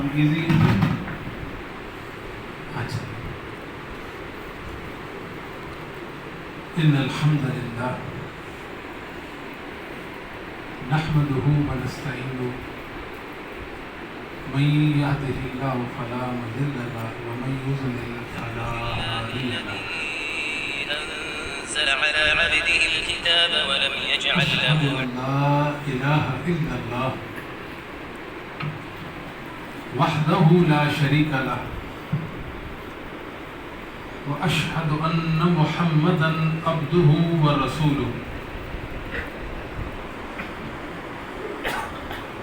کام easy ہے. اچھا. ان الحمد للہ نحمده ونستعینه من يهده الله فلا مضل له ومن يضلل فلا هادي له. أنزل على عبده الكتاب ولم يجعل أشهد له أن لا إله إلا الله وحده لا شريك له وأشهد أن محمدا عبده ورسوله.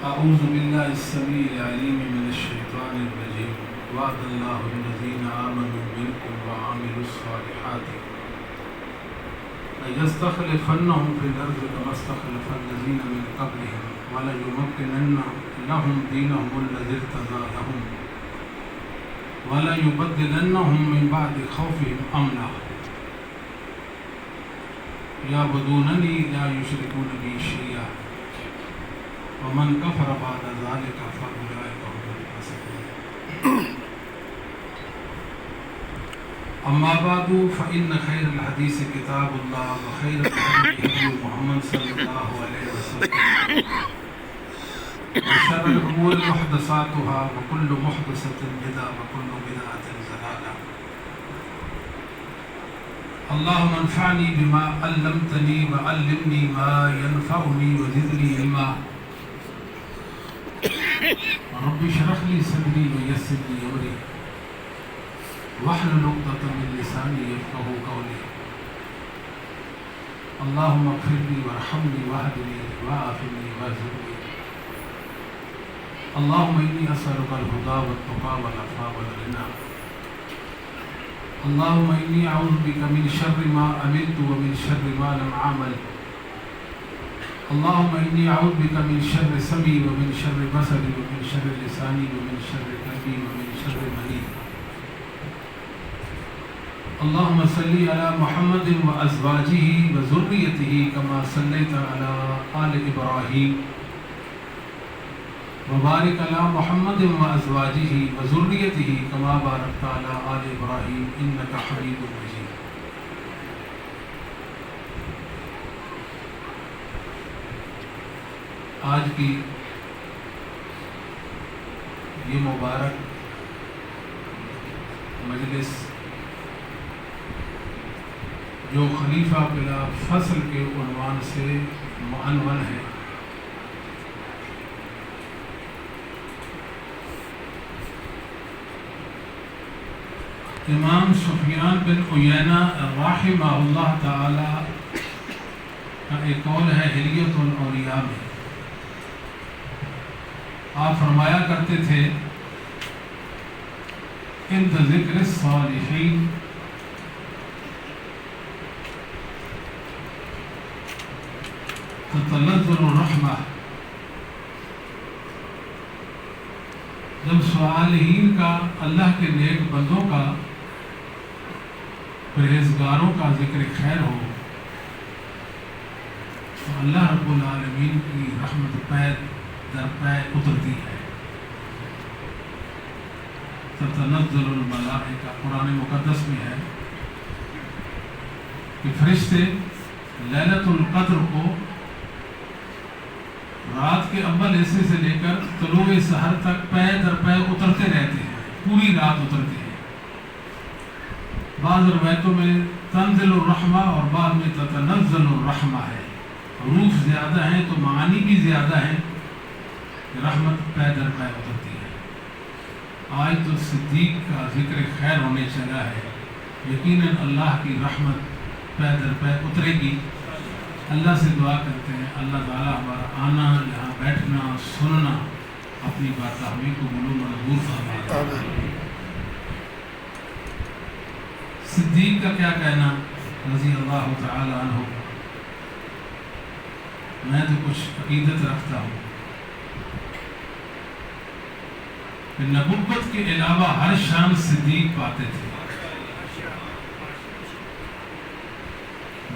أعوذ بالله السميع العليم من الشيطان الرجيم. وعد الله الذين آمنوا منكم وعملوا الصالحات ليستخلفنهم في الأرض كما استخلف الذين من قبلهم وليمكنن لهم دينهم الذي ارتضى لهم وليبدلنهم من بعد خوفهم أمنا يعبدونني لا يشركون بي شيئا ومن كفر بعد ذلك فأولئك هم الفاسقون. أما بعد فإن خير الحديث كتاب الله وخير الهدي هدي محمد صلى الله عليه وسلم وشر الأمور محدثاتها وكل محدثة بدعة وكل بدعة ضلالة. اللهم انفعني بما علمتني وعلمني ما ينفعني وزدني علما. رب اشرح لي صدري ويسر لي أمري واحلل عقدة من لساني يفقهوا قولي. اللهم اغفر لي وارحمني واهدني وعافني واجرني. اللهم إني أسألك الهدى والتقى والعفاف والغنى. اللهم إني أعوذ بك من شر ما عملت ومن شر ما لم أعمل. اللهم إني أعوذ بك من شر سمعي ومن شر بصري ومن شر لساني ومن شر قلبي ومن شر مني. اللهم صل على محمد وأزواجه وذريته كما صليت على آل إبراهيم وبارك على محمد وأزواجه وذريته كما باركت على آل إبراهيم إنك حميد مجيد. آج کی یہ مبارک مجلس جو خلیفہ بلا فصل کے عنوان سے معنون ہے، امام سفیان بن عیینہ رحمہ اللہ تعالی کا ایک قول ہے حلیۃ الاولیاء میں. آپ فرمایا کرتے تھے عند ذکر الصالحین تتنزل الرحمہ. جب صالحین کا، اللہ کے نیک بندوں کا، پرہیزگاروں کا ذکر خیر ہو تو اللہ رب العالمین کی رحمت پے در پے اترتی ہے. تتنزل الملائکہ قرآن مقدس میں ہے کہ فرشتے لیلۃ القدر کو رات کے اول حصے سے لے کر طلوع سحر تک پے در پے اترتے رہتے ہیں، پوری رات اترتے ہیں. بعض روایتوں میں تنزل الرحمہ اور بعض میں تتنزل الرحمہ ہے. حروف زیادہ ہیں تو معانی بھی زیادہ ہیں. رحمت پے در پے اترتی ہے. آج تو صدیق کا ذکر خیر ہونے چلا ہے. یقیناً اللہ کی رحمت پے در پے اترے گی. اللہ سے دعا کرتے ہیں اللہ تعالیٰ ہمارا آنا، یہاں بیٹھنا، سننا، اپنی بات ہمیں کو قبول منظور فرمائے. صدیق کا کیا کہنا رضی اللہ تعالی عنہ. میں تو کچھ عقیدت رکھتا ہوں کہ نبوت کے علاوہ ہر شان صدیق پاتے تھے.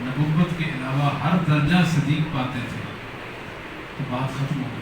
نبوت کے علاوہ ہر درجہ صدیق پاتے تھے. تو بات ختم ہو گئی.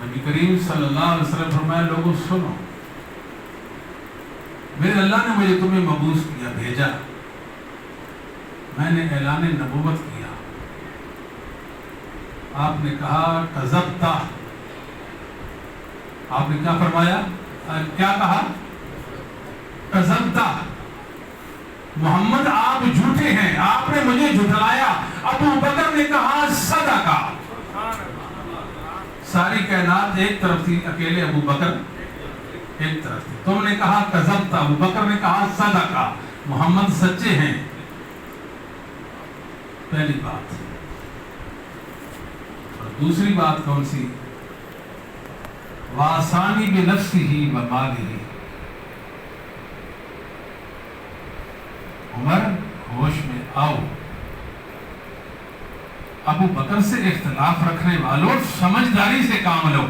نبی کریم صلی اللہ علیہ وسلم فرمایا لوگوں سنو، میرے اللہ نے مجھے تمہیں مبعوث کیا، بھیجا، میں نے اعلان نبوت کیا، آپ نے کہا کذبتا، آپ نے کیا فرمایا، کیا کہا، کذبتا، محمد آپ جھوٹے ہیں، آپ نے مجھے جھٹلایا۔ ابو بکر نے کہا صدقہ، ساری کائنات ایک طرف تھی، اکیلے ابو بکر ایک طرف تھی۔ تم نے کہا کذبتا، ابو بکر نے کہا صدقہ، محمد سچے ہیں۔ پہلی بات۔ اور دوسری بات کون سی؟ وَآسَانِ بِنَفْسِهِ وَمَالِهِ، عمر ہوش میں آؤ، ابو بکر سے اختلاف رکھنے والوں سمجھداری سے کام لو۔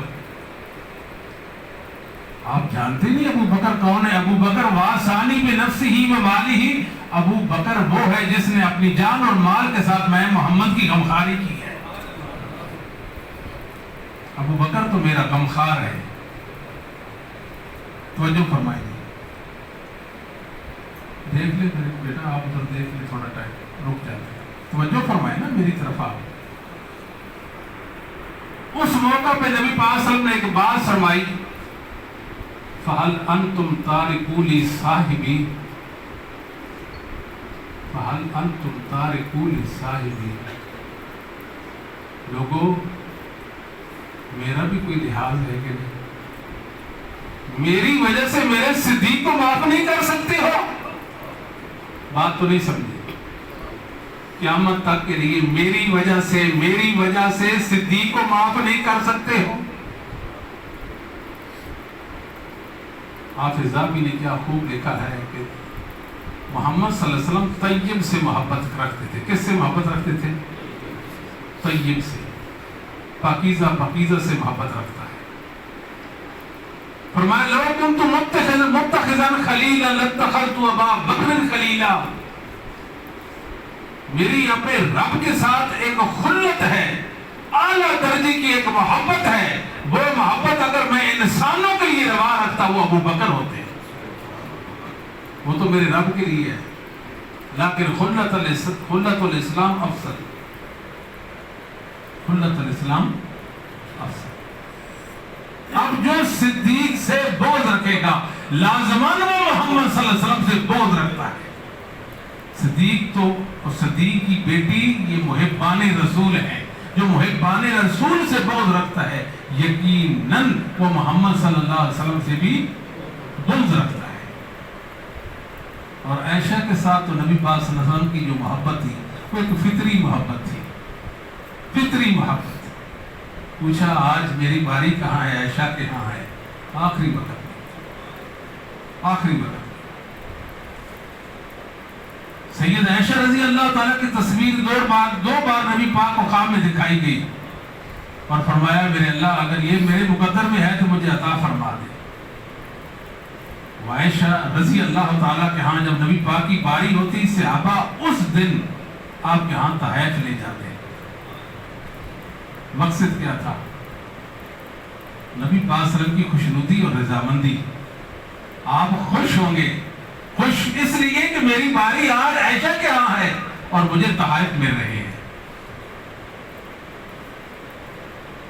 آپ جانتے نہیں ابو بکر کون ہے؟ ابو بکر وَآسَانِ بِنَفْسِهِ وَمَالِهِ، ابو بکر وہ ہے جس نے اپنی جان اور مال کے ساتھ میں محمد کی غمخواری کی ہے۔ ابو بکر تو میرا غمخوار ہے۔ توجہ فرمائیے، دیکھ لے بیٹا، آپ ادھر دیکھ لے، تھوڑا ٹائم رک جاتے ہیں، توجہ فرمائے نا میری طرف آپ۔ اس موقع پہ نبی پاک صلی اللہ علیہ وسلم نے ایک بات فرمائی، فَهَلْ أَنْتُمْ تَارِكُو لِي صَاحِبِي، فَهَلْ أَنْتُمْ تَارِكُو لِي صَاحِبِي، لوگوں میرا بھی کوئی لحاظ ہے کہ نہیں؟ میری وجہ سے میرے صدیق کو معاف نہیں کر سکتے ہو؟ بات تو نہیں سمجھے؟ قیامت تک کے لیے میری وجہ سے صدیق کو معاف نہیں کر سکتے ہو؟ حافظ ذہبی نے کیا خوب لکھا ہے کہ محمد صلی اللہ علیہ وسلم طیب سے محبت رکھتے تھے۔ کس سے محبت رکھتے تھے؟ طیب سے، پاکیزہ سے محبت رکھتا ہے۔ فرمایا لو کنت متخذا خلیلا لاتخذت ابا بکر خلیلا، میری اپنے رب کے ساتھ ایک خلت ہے، اعلیٰ درجے کی ایک محبت ہے، وہ محبت اگر میں انسانوں کے لیے روا رکھتا وہ ابو بکر ہوتے، وہ تو میرے رب کے لیے ہے، لیکن خلت الاسلام افضل، خلت الاسلام افضل۔ اب جو صدیق سے بغض رکھے گا لازمان وہ محمد صلی اللہ علیہ وسلم سے بغض رکھتا ہے۔ صدیق تو اور صدیق کی بیٹی یہ محبان رسول ہے، جو محبان رسول سے بغض رکھتا ہے یقیناً وہ محمد صلی اللہ علیہ وسلم سے بھی بغض رکھتا ہے۔ اور عائشہ کے ساتھ تو نبی پاک صلی اللہ علیہ وسلم کی جو محبت تھی وہ ایک فطری محبت تھی، فطری محبت۔ پوچھا آج میری باری کہاں ہے؟ عائشہ کے ہاں ہے، آخری وقت، آخری وقت۔ سید عائشہ رضی اللہ تعالیٰ کی تصویر دو بار نبی پاک کو خواب میں دکھائی گئی اور فرمایا میرے اللہ اگر یہ میرے مقدر میں ہے تو مجھے عطا فرما دے۔ عائشہ رضی اللہ تعالیٰ کے ہاں جب نبی پاک کی باری ہوتی صحابہ اس دن آپ کے ہاں تحائف لے جاتے۔ مقصد کیا تھا؟ نبی پاک صلی اللہ علیہ وسلم کی خوشنودی اور رضامندی۔ آپ خوش ہوں گے، خوش اس لیے کہ میری باری آج عائشہ کے ہاں ہے اور مجھے تحائف مل رہے ہیں۔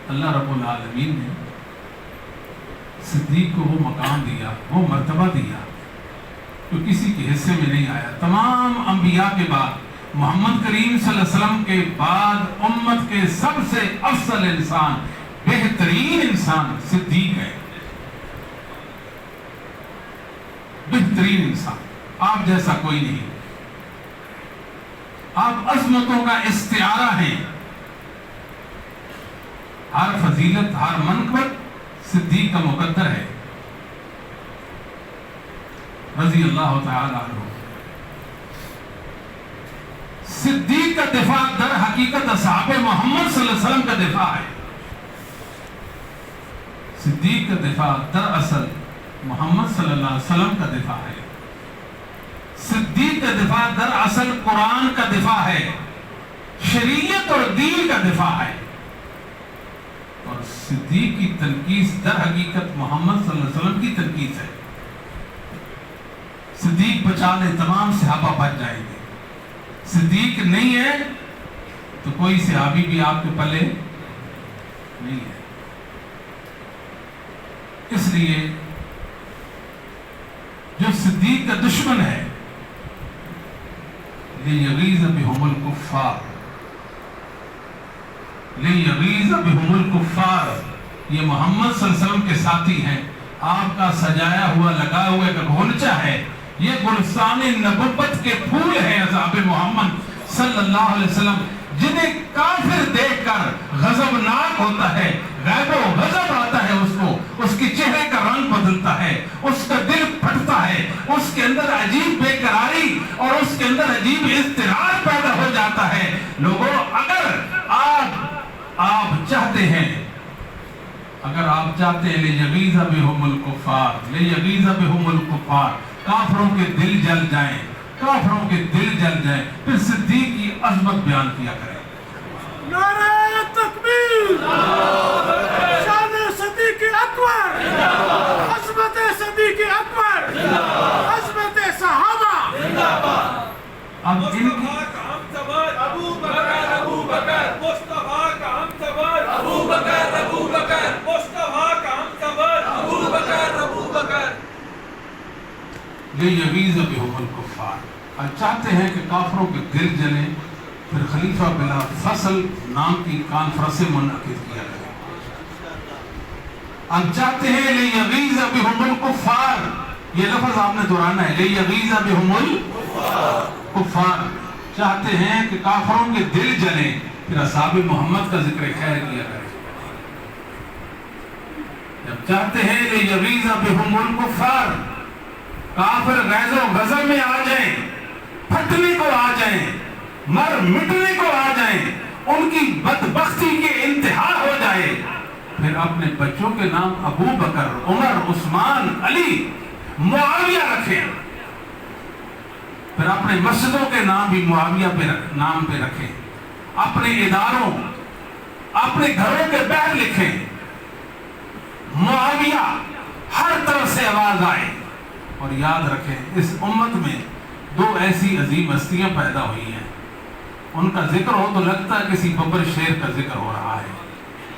اللہ رب العالمین نے صدیق کو وہ مقام دیا، وہ مرتبہ دیا جو کسی کے حصے میں نہیں آیا۔ تمام انبیاء کے بعد محمد کریم صلی اللہ علیہ وسلم کے بعد امت کے سب سے افضل انسان، بہترین انسان صدیق ہے، بہترین انسان، آپ جیسا کوئی نہیں، آپ عظمتوں کا استعارہ ہیں، ہر فضیلت ہر منقبت صدیق کا مقدر ہے رضی اللہ تعالی عنہ۔ صدیق کا دفاع در حقیقت اصحاب محمد صلی اللہ علیہ وسلم کا دفاع ہے۔ صدیق کا دفاع در اصل محمد صلی اللہ علیہ وسلم کا دفاع ہے۔ صدیق کا دفاع در اصل قرآن کا دفاع ہے، شریعت اور دین کا دفاع ہے۔ اور صدیق کی تنقیص در حقیقت محمد صلی اللہ علیہ وسلم کی تنقیص ہے. صدیق بچا لے تمام صحابہ بچ جائیں گے. صدیق نہیں ہے تو کوئی صحابی بھی آپ کے پلے نہیں ہے. اس لیے جو صدیق کا دشمن ہے لیغیظ بہم الکفار، لیغیظ بہم الکفار، یہ محمد صلی اللہ علیہ وسلم کے ساتھی ہیں. آپ کا سجایا ہوا لگا ہوا ایک گھونچا ہے، یہ گلستان نبوت کے پھول ہیں اصحاب محمد صلی اللہ علیہ وسلم، جنہیں کافر دیکھ کر غضبناک ہوتا ہے، غیب و غضب آتا ہے اس کو، اس کے چہرے کا رنگ بدلتا ہے، اس کا دل پھٹتا ہے، اس کے اندر عجیب بے قراری اور اس کے اندر عجیب اضطراب پیدا ہو جاتا ہے. لوگوں اگر آپ چاہتے ہیں لیغیظ بہم الکفار، لیغیظ بہم الکفار، کافروں کے دل جل جائیں، کافروں کے دل جل جائیں، پھر صدیق کی عظمت بیان کیا کریں. نعرہ تکبیر، شان صدیق اکبر، عظمت صدیق اکبر، عظمت صحابہ. اب ان کی ابو بکر مصطفیٰ کا ہمسفر، ابو بکر مصطفیٰ کا ہمسفر، ابو بکر. لیغیظ بہم الکفار، اور چاہتے ہیں کہ کافروں کے دل جلیں، پھر خلیفہ بلا فصل نام کی کانفرنس منعقد کیا گیا. ہم چاہتے ہیں لیغیظ بہم الکفار، یہ لفظ آپ نے دہرانا ہے، لیغیظ بہم الکفار، چاہتے ہیں کہ کافروں کے دل جلیں، پھر اصحاب محمد کا ذکر خیر کیا کریں. جب چاہتے ہیں لیغیظ بہم الکفار، کافر غیظ و غضب میں آ جائیں، پھٹنے کو آ جائیں، مر مٹنے کو آ جائیں، ان کی بدبختی کے انتہا ہو جائے، پھر اپنے بچوں کے نام ابو بکر، عمر، عثمان، علی، معاویہ رکھیں، پھر اپنے مسجدوں کے نام بھی معاویہ نام پہ رکھیں، اپنے اداروں، اپنے گھروں کے باہر لکھیں معاویہ، ہر طرف سے آواز آئے. اور یاد رکھیں اس امت میں دو ایسی عظیم ہستیاں پیدا ہوئی ہیں، ان کا ذکر ہو تو لگتا ہے کسی ببر شیر کا ذکر ہو رہا ہے.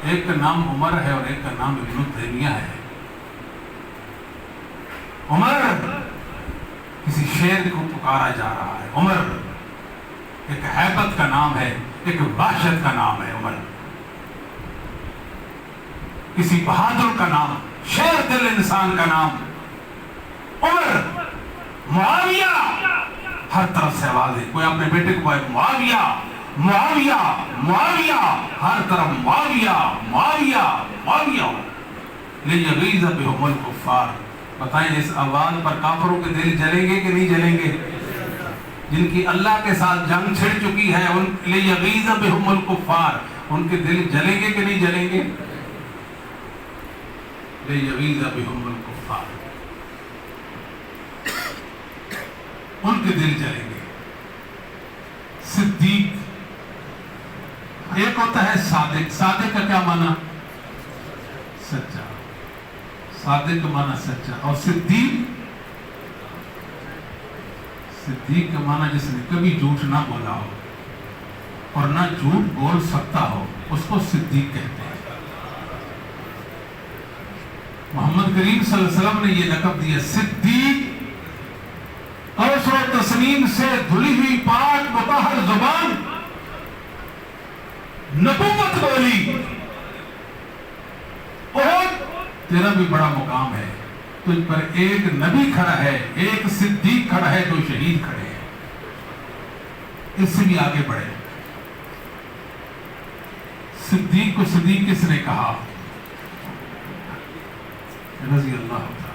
ایک کا نام عمر ہے اور ایک کا نام ابن تیمیہ ہے. عمر کسی شیر کو پکارا جا رہا ہے، عمر ایک ہیبت کا نام ہے، ایک وحشت کا نام ہے. عمر کسی بہادر کا نام، شیر دل انسان کا نام عمر. معاویہ ہر طرف سے آوازیں، کوئی اپنے بیٹے کو کہے معاویہ معاویہ معاویہ، ہر طرف معاویہ معاویہ معاویہ. لیغیظ بہم الکفار، بتائیں اس آواز پر کافروں کے دل جلیں گے کہ نہیں جلیں گے؟ جن کی اللہ کے ساتھ جنگ چھڑ چکی ہے، ان لیغیظ بہم الکفار، ان کے دل جلیں گے کہ نہیں جلیں گے؟ لیغیظ بہم الکفار، ان کے دل جلیں گے. صدیق، ایک ہوتا ہے صادق. صادق کا کیا معنی؟ سچا. صادق کا معنی سچا. اور صدیق، صدیق کا معنی جس نے کبھی جھوٹ نہ بولا ہو اور نہ جھوٹ بول سکتا ہو، اس کو صدیق کہتے ہیں. محمد کریم صلی اللہ علیہ وسلم نے یہ لقب دیا صدیق. کوثر و تسنیم سے دھلی ہوئی پاک مطہر زبان نبوت بولی. اور تیرا بھی بڑا مقام ہے، تجھ پر ایک نبی کھڑا ہے، ایک صدیق کھڑا ہے، دو شہید کھڑے ہیں. اس سے بھی آگے بڑھے. صدیق کو صدیق کس نے کہا؟ رضی اللہ تعالی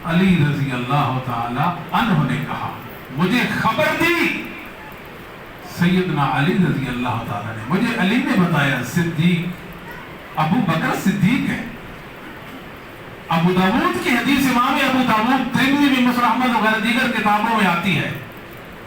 علی رضی اللہ تعالی عنہ نے کہا. مجھے خبر دی سیدنا علی رضی اللہ تعالی نے، مجھے علی نے بتایا صدیق ابو بکر صدیق ہے. ابو داود کی حدیث امام ابو داود، ترمذی بھی، مسند احمد وغیرہ دیگر کتابوں میں آتی ہے.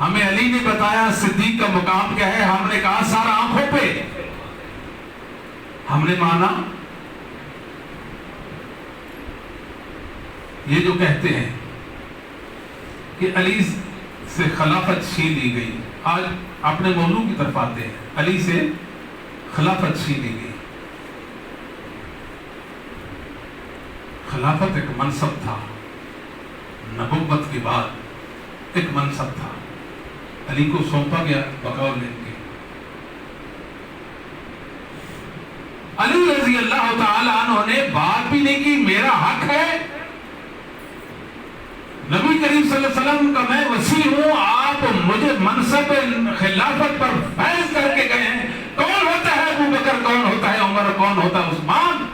ہمیں علی نے بتایا صدیق کا مقام کیا ہے، ہم نے کہا سارا آنکھوں پہ، ہم نے مانا۔ یہ جو کہتے ہیں کہ علی سے خلافت چھین لی گئی، آج اپنے موضوع کی طرف آتے ہیں، علی سے خلافت چھین لی گئی۔ خلافت ایک منصب تھا، نبوت کے بعد ایک منصب تھا، علی کو سونپا گیا بقول کے۔ علی رضی اللہ تعالی عنہ نے بات بھی نہیں کی میرا حق ہے، نبی کریم صلی اللہ علیہ وسلم کا میں وسیع ہوں، آپ مجھے منصب خلافت پر فیض کر کے گئے ہیں، کون ہوتا ہے ابو بکر، کون ہوتا ہے عمر، کون ہوتا ہے عثمان؟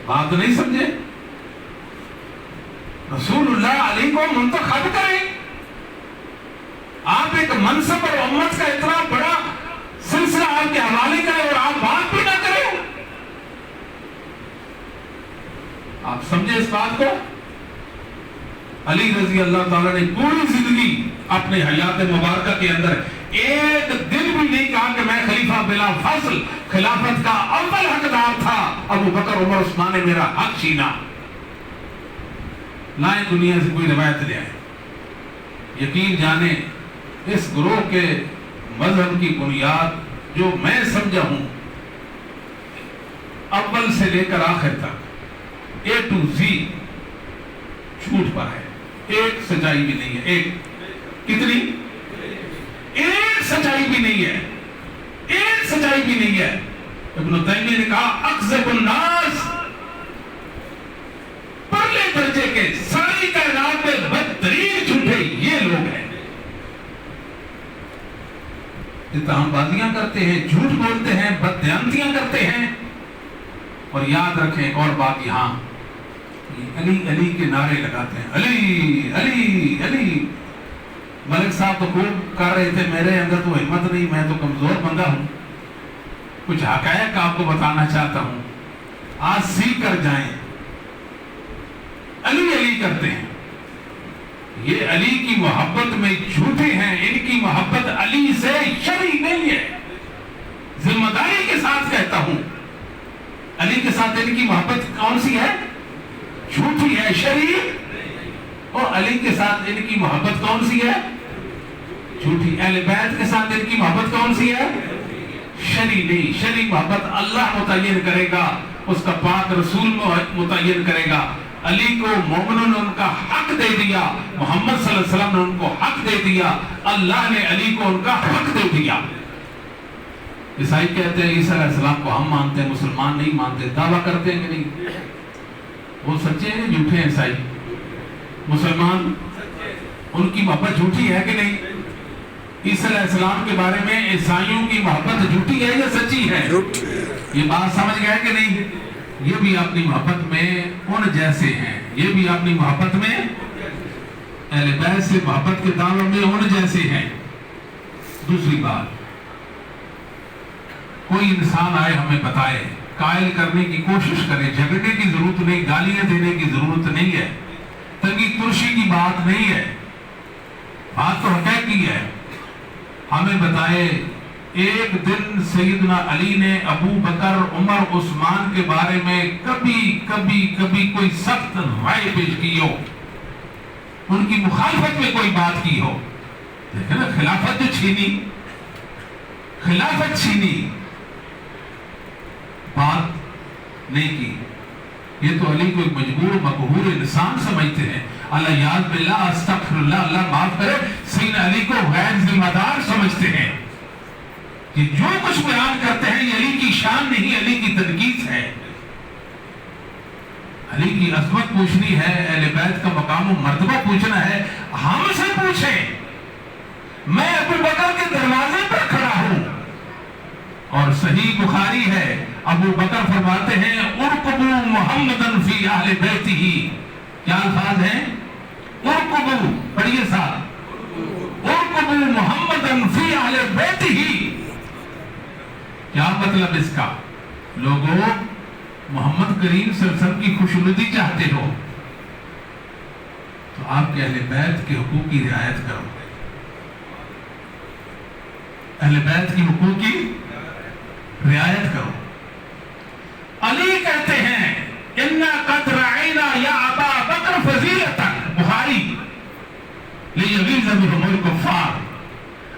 بات نہیں سمجھے؟ رسول اللہ علی کو منتخب کریں، آپ ایک منصب اور امت کا اتنا بڑا سلسلہ آپ کے حوالے کریں اور آپ بات بھی نہ کریں۔ آپ سمجھے اس بات کو؟ علی رضی اللہ تعالیٰ نے پوری زندگی اپنے حیات مبارکہ کے اندر ایک دن بھی نہیں کہا کہ میں خلیفہ بلا فصل خلافت کا اول حقدار تھا، ابو بکر عمر عثمان نے میرا حق چھینا۔ لائیں دنیا سے کوئی روایت لے آئے، یقین جانے اس گروہ کے مذہب کی بنیاد جو میں سمجھا ہوں اول سے لے کر آخر تک A to Z جھوٹ پر ہے، ایک سچائی بھی نہیں ہے۔ ایک کتنی؟ ایک سچائی بھی نہیں ہے، ایک سچائی بھی نہیں ہے۔ ابن تیمیہ نے کہا اکذب الناس، پرلے درجے کے ساری کائنات میں بدترین جھوٹے یہ لوگ ہیں۔ اتہام بازیاں کرتے ہیں، جھوٹ بولتے ہیں، بددیانتیاں کرتے ہیں، اور یاد رکھیں ایک اور بات، یہاں علی علی کے نعرے لگاتے ہیں، علی علی علی۔ ملک صاحب تو خوب کر رہے تھے، میرے اندر تو ہمت نہیں، میں تو کمزور بندہ ہوں، کچھ حقائق آپ کو بتانا چاہتا ہوں، آج سیکھ کر جائیں۔ علی علی کرتے ہیں، یہ علی کی محبت میں جھوٹے ہیں، ان کی محبت علی سے شرعی نہیں ہے۔ ذمہ داری کے ساتھ کہتا ہوں، علی کے ساتھ ان کی محبت کون سی ہے؟ جھوٹی ہے، شرعی۔ اور علی کے ساتھ ان کی محبت کون سی ہے؟ جھوٹی۔ اہل بیت کے ساتھ ان کی محبت کون سی ہے؟ شرعی نہیں۔ شرعی محبت اللہ متعین کرے گا، اس کا پاک رسول متعین کرے گا۔ علی کو مومنوں نے ان کا حق دے دیا، محمد صلی اللہ علیہ وسلم نے ان کو حق دے دیا، اللہ نے علی کو ان کا حق دے دیا۔ عیسائی کہتے ہیں عیسیٰ علیہ السلام کو ہم مانتے ہیں، مسلمان نہیں مانتے، دعویٰ کرتے ہیں کہ نہیں؟ وہ سچے ہیں جھوٹے ہیں عیسائی؟ مسلمان ان کی محبت جھوٹی ہے کہ نہیں؟ عیسیٰ علیہ السلام کے بارے میں عیسائیوں کی محبت جھوٹی ہے یا سچی ہے؟ یہ بات سمجھ گئے کہ نہیں؟ یہ بھی اپنی محبت میں ان جیسے ہیں، یہ بھی اپنی محبت میں اہل بیت سے محبت کے دعووں میں ان جیسے ہیں۔ دوسری بات، کوئی انسان آئے ہمیں بتائے، قائل کرنے کی کوشش کرے، جھگڑنے کی ضرورت نہیں، گالیاں دینے کی ضرورت نہیں ہے، تنگی ترشی کی بات نہیں ہے، بات تو حقیقی ہے۔ ہمیں بتائے ایک دن سیدنا علی نے ابو بکر عمر عثمان کے بارے میں کبھی کوئی سخت رائے پیش کی ہو، ان کی مخالفت میں کوئی بات کی ہو؟ دیکھیں نا، خلافت جو چھینی، خلافت چھینی، بات نہیں کی۔ یہ تو علی کو ایک مجبور مقہور انسان سمجھتے ہیں۔ اللہ یاد باللہ، استغفر اللہ، اللہ معاف کرے، سیدنا علی کو غیر ذمہ دار سمجھتے ہیں کہ جو کچھ بیان کرتے ہیں یہ علی کی شان نہیں، علی کی تنقیص ہے۔ علی کی عظمت پوچھنی ہے، اہل بیت کا مقام و مرتبہ پوچھنا ہے، ہم سے پوچھیں۔ میں ابو بکر کے دروازے پر کھڑا ہوں، اور صحیح بخاری ہے، ابو بکر فرماتے ہیں ارقبوا محمدن فی اہل بیتہ۔ کیا الفاظ ہیں؟ ارقبوا، پڑھیے ساتھ، ارقبوا محمدن فی اہل بیتہ۔ کیا مطلب اس کا؟ لوگوں، محمد کریم صلی اللہ علیہ وسلم کی خوشنودی چاہتے ہو تو آپ کے اہل بیت کے حقوق کی رعایت کرو، اہل بیت کی حقوق کی رعایت کرو۔ علی کہتے ہیں اِنَّا قَدْ رَعَيْنَا يَا أَبَا بَكْرَ فَضِيلَتَكَ، بخاری، لِيَغِيظَ بِهُمُ الْكُفَّارُ،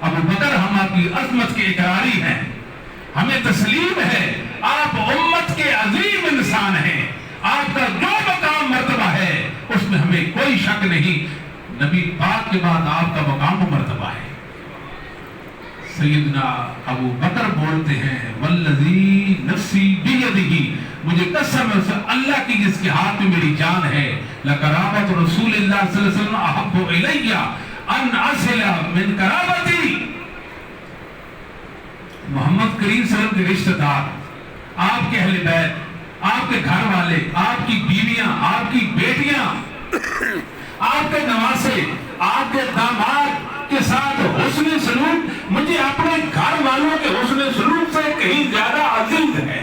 ابو بکر ہم آپ کی عظمت کے اقراری ہیں، ہمیں تسلیم ہے آپ امت کے عظیم انسان ہیں، آپ کا جو مقام مرتبہ ہے اس میں ہمیں کوئی شک نہیں، نبی پاک کے بعد آپ کا مقام و مرتبہ ہے۔ سیدنا ابو بکر بولتے ہیں والذی نفسی بیدہ، مجھے قسم ہے اس اللہ کی جس کے ہاتھ میں میری جان ہے، لقرابۃ رسول اللہ صلی اللہ علیہ وسلم احب الی ان اصل من قرابتی، محمد کریم صلی اللہ علیہ وسلم کے رشتہ دار، آپ کے اہل بیت، آپ کے گھر والے، آپ کی بیویاں، آپ کی بیٹیاں، آپ کے نواسے، آپ کے داماد کے ساتھ حسن سلوک مجھے اپنے گھر والوں کے حسن سلوک سے کہیں زیادہ عزیز ہے۔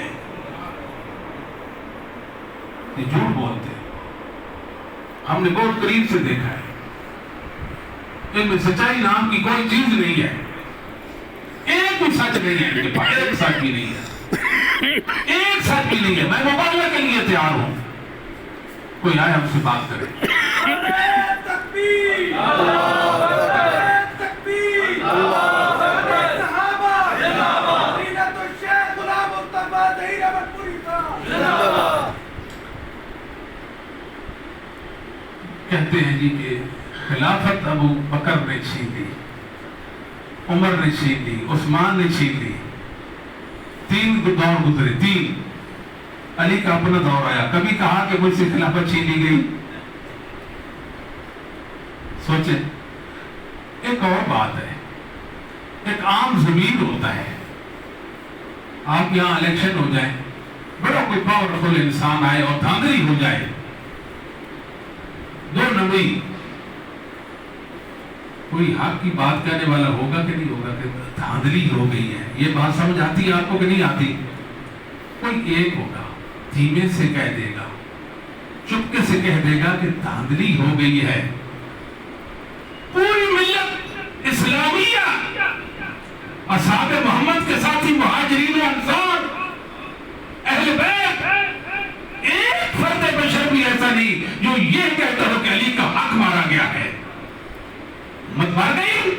یہ جھوٹ بولتے ہیں، ہم نے بہت قریب سے دیکھا ہے، ان میں سچائی نام کی کوئی چیز نہیں ہے، ایک بھی سچ نہیں ہے، ایک سچ بھی نہیں ہے، ایک سچ بھی نہیں ہے، میں مقابلہ کے لیے تیار ہوں، کوئی آئے ہم سے بات کرے۔ تکبیر، تکبیر، صحابہ، فضیلت الشیخ غلام مصطفیٰ ظہیر احمد پوری صاحب۔ کہتے ہیں جی کہ خلافت ابو بکر نے چھین لی، عمر نے چھین لی، عثمان نے چھین لی، تین دور گزرے، تین، علی کا اپنا دور آیا، کبھی کہا کہ مجھ سے خلافت چھین لی گئی؟ سوچیں، ایک اور بات ہے، ایک عام ضمیر ہوتا ہے، آپ یہاں الیکشن ہو جائے، بڑا کوئی پاورفل انسان آئے اور دھاندلی ہو جائے، دو نمبری، کوئی حق کی بات کہنے والا ہوگا کہ نہیں ہوگا کہ دھاندلی ہو گئی ہے؟ یہ بات سمجھ آتی ہے آپ کو کہ نہیں آتی؟ کوئی ایک ہوگا، دھیمے سے کہہ دے گا، چپکے سے کہہ دے گا کہ دھاندلی ہو گئی ہے، پوری ملت اسلامیہ، اصحاب محمد کے ساتھی مہاجرین و انصار، اہل بیت، ایک فرد بشر بھی ایسا نہیں جو یہ کہتا ہو کہ علی کا حق مارا گیا ہے۔ مت مار گئی،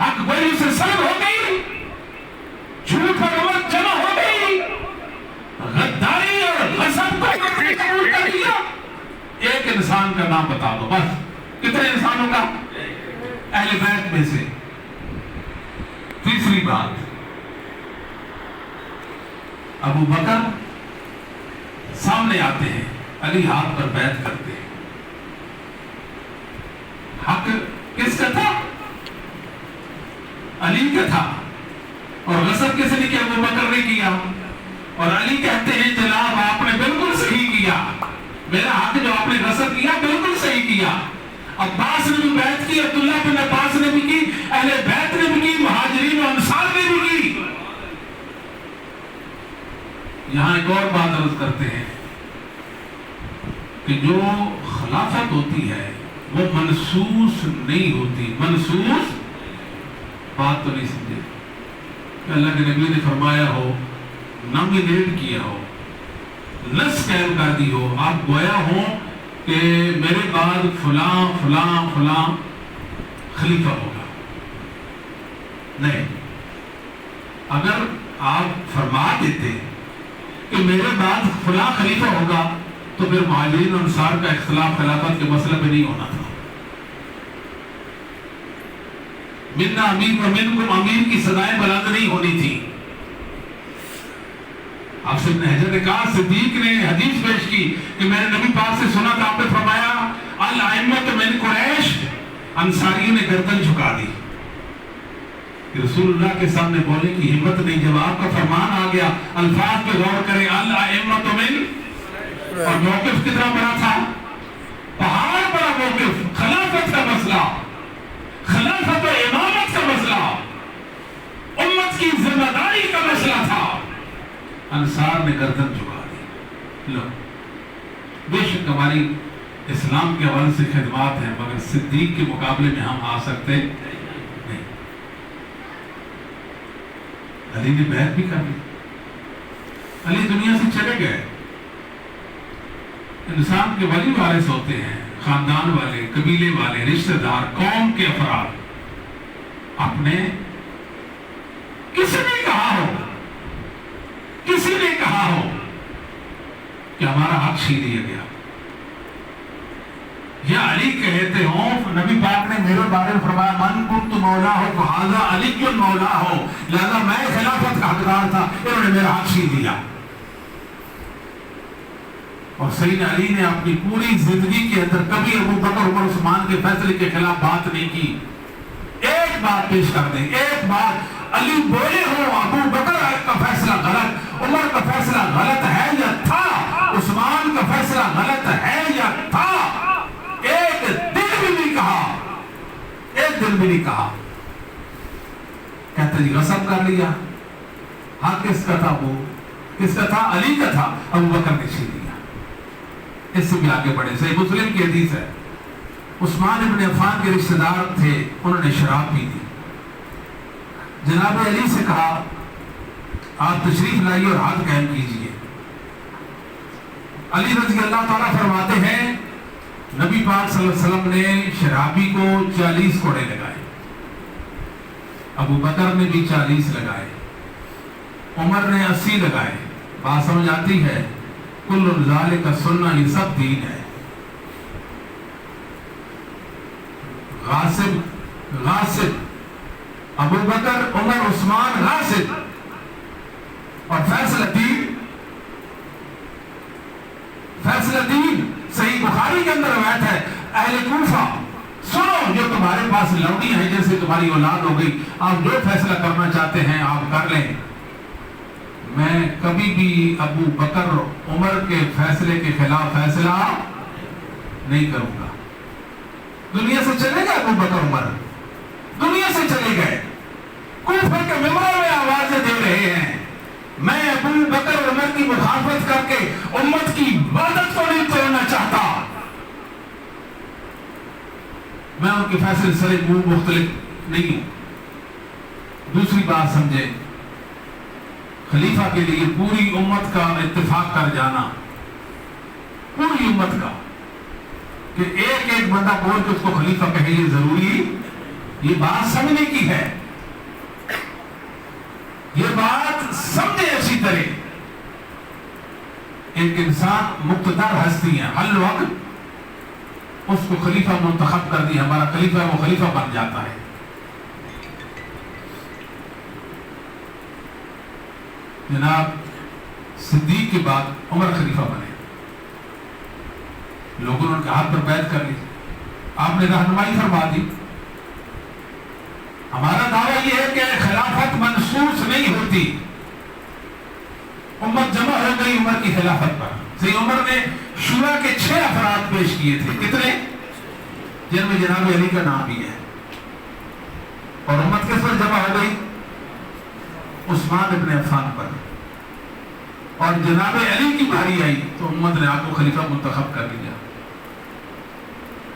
حق بری سے سلب ہو گئی، جھوٹ پر عمر جمع ہو گئی، غداری اور غصب کو قبول کر دیا۔ ایک انسان کا نام بتا دو بس، کتنے انسانوں کا؟ اہل بیت میں سے۔ تیسری بات، ابو بکر سامنے آتے ہیں، علی ہاتھ پر بیعت کرتے ہیں، حق کس کا تھا؟ علی کا تھا، اور غصب کس نے کیا؟ ابو بکر نے کیا، اور علی کہتے ہیں جناب آپ نے بالکل صحیح کیا، میرا حق جو آپ نے غصب کیا بالکل صحیح کیا۔ عباس نے بھی بیعت کی، عبداللہ بن عباس نے بھی کی، اہل بیت نے بھی کی، مہاجرین و انصار نے بھی کی۔ یہاں ایک اور بات عرض کرتے ہیں کہ جو خلافت ہوتی ہے وہ منسوس نہیں ہوتی، منسوس بات تو نہیں سمجھے کہ اللہ کے نبی نے فرمایا ہو، نامینیٹ کیا ہو، نص قائم کر دی ہو، آپ گویا ہو کہ میرے بعد فلاں فلاں فلاں خلیفہ ہوگا، نہیں، اگر آپ فرما دیتے کہ میرے بعد فلاں خلیفہ ہوگا تو پھر مہاجرین و انصار کا اختلاف خلافت کے مسئلہ پہ نہیں ہونا تھا۔ منا امین و منکم امین کی صدائیں بلند نہیں ہونی تھی۔ آپ سے ابن حجر نے کہا، صدیق نے حدیث پیش کی کہ میں نے نبی پاک سے سنا تھا، آپ نے فرمایا الائمۃ من قریش، انصاریوں نے گردن جھکا دی۔ رسول اللہ کے سامنے بولنے کی ہمت نہیں، جب آپ کا فرمان آ گیا، الفاظ پہ غور کریں، الائمۃ من، اور موقف کتنا بڑا تھا، پہاڑ بڑا موقف، خلافت کا مسئلہ، خلافت و امامت کا مسئلہ، امت کی ذمہ داری کا مسئلہ تھا، انصار نے گردن جھکا دی۔ لو، بے شک ہماری اسلام کے حوالے سے خدمات ہیں، مگر صدیق کے مقابلے میں ہم آ سکتے نہیں۔ علی نے بیعت بھی کر لی، علی دنیا سے چلے گئے۔ انسان کے ولی وارث ہوتے ہیں، خاندان والے، قبیلے والے، رشتہ دار، قوم کے افراد۔ اپنے کسی نے کہا ہو کہ ہمارا حق چھین لیا گیا، یا علی کہتے ہوں، نبی پاک نے میرے بارے میں فرمایا من کنت مولا ہو فہذا علی مولا ہو، لہذا میں خلافت کا حقدار تھا، انہوں نے میرا حق چھین لیا۔ اور سیدنا علی نے اپنی پوری زندگی کے اندر کبھی ابو بکر عمر عثمان کے فیصلے کے خلاف بات نہیں کی۔ ایک بات پیش کر دیں، ایک بات علی بولے ہو ابو بکر کا فیصلہ غلط، عمر کا فیصلہ غلط ہے یا تھا، عثمان کا فیصلہ غلط ہے یا تھا، ایک دن بھی نہیں کہا۔ کہتے جی غصب کر لیا، حق کس کا تھا؟ وہ کس کا تھا؟ علی کا تھا، ابو بکر نے چھین لیا۔ اس سے بھی آگے بڑھے، صحیح مسلم کی حدیث ہے، عثمان ابن عفان کے رشتہ دار تھے، انہوں نے شراب پی دی، جناب علی سے کہا آپ تشریف لائیے اور ہاتھ قائم کیجئے۔ علی رضی اللہ تعالیٰ فرماتے ہیں نبی پاک صلی اللہ علیہ وسلم نے شرابی کو 40 کوڑے لگائے، ابو بکر نے بھی 40 لگائے، عمر نے 80 لگائے۔ بات سمجھ آتی ہے؟ کل ذالک سنہ، یہ سب دین ہے۔ غاصب ابو بکر عمر عثمان غاصب، اور فیصلہ دین صحیح بخاری کے اندر روایت ہے، اہل کوفہ سنو، جو تمہارے پاس لوٹیاں ہیں جیسے تمہاری اولاد ہو گئی، آپ جو فیصلہ کرنا چاہتے ہیں آپ کر لیں، میں کبھی بھی ابو بکر عمر کے فیصلے کے خلاف فیصلہ نہیں کروں گا۔ دنیا سے چلے گئے ابو بکر عمر، دنیا سے چلے گئے، کوفہ کے ممبروں میں آوازیں دے رہے ہیں میں ابو بکر عمر کی مخالفت کر کے امت کی عبادت کو نہیں توڑنا چاہتا، میں ان کے فیصلے سے مختلف نہیں ہوں۔ دوسری بات سمجھے، خلیفہ کے لیے پوری امت کا اتفاق کر جانا، پوری امت کا، کہ ایک بندہ بول کے اس کو خلیفہ کہے یہ ضروری، یہ بات سمجھنے کی ہے، یہ بات سمجھے اچھی طرح۔ ایک انسان مقتدر ہستی ہے، ہر وقت اس کو خلیفہ منتخب کر دیا، ہمارا خلیفہ ہے، وہ خلیفہ بن جاتا ہے۔ جناب صدیق کے بعد عمر خلیفہ بنے، لوگوں نے ان کے ہاتھ پر بیعت کر لی، آپ نے رہنمائی فرما دی۔ ہمارا دعویٰ یہ ہے کہ خلافت منسوخ نہیں ہوتی، امت جمع ہو گئی عمر کی خلافت پر۔ صحیح عمر نے شورا کے 6 افراد پیش کیے تھے، کتنے؟ جن میں جناب علی کا نام بھی ہے، اور امت کس پر جمع ہو گئی؟ عثمان ابن عفان پر، اور جناب علی کی باری آئی تو امت نے آپ کو خلیفہ منتخب کر لیا۔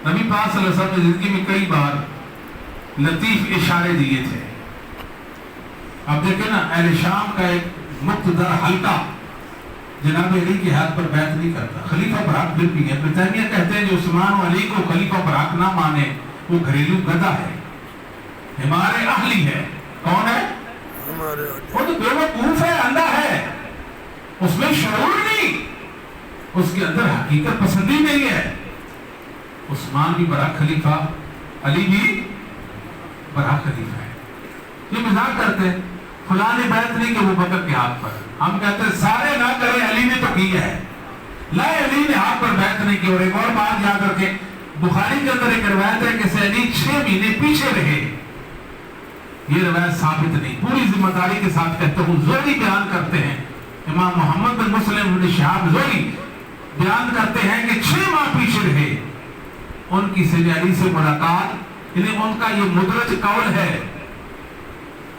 نبی پاک صلی اللہ علیہ وسلم نے زندگی میں کئی بار لطیف اشارے دیے تھے۔ اب دیکھیں نا، اہل شام کا ایک مقتدر حلقہ جناب علی کے ہاتھ پر بیعت نہیں کرتا، خلیفہ پر حق بھی ہے۔ ابن تیمیہ کہتے ہیں جو عثمان و علی کو خلیفہ پر حق نہ مانے وہ گھریلو گدھا ہے، ہمارے اہلی ہے۔ کون ہے؟ وہ تو بیوقوف ہے، اندھا ہے، اس میں شعور نہیں، اس کے اندر حقیقت پسندی نہیں ہے۔ عثمان بھی برحق خلیفہ، علی بھی برحق خلیفہ ہے۔ یہ مذاق کرتے ہیں فلاں نے بیعت نہیں کہ وہ بکر کے ہاتھ پر، ہم کہتے ہیں سارے نہ کریں، علی نے تو کی ہے، لا علی نے ہاتھ پر بیعت نہیں کی۔ اور ایک اور بات یاد رکھیں، بخاری کے اندر ایک روایت ہے کہ علی 6 مہینے پیچھے رہے، یہ روایت ثابت نہیں، پوری ذمہ داری کے ساتھ کہتا ہوں، زہری بیان کرتے ہیں، امام محمد بن مسلم بن شہاب زہری بیان کرتے ہیں کہ 6 ماہ پیچھے رہے ان کی سیدنا علی سے ملاقات، یعنی ان کا یہ مدرج قول ہے،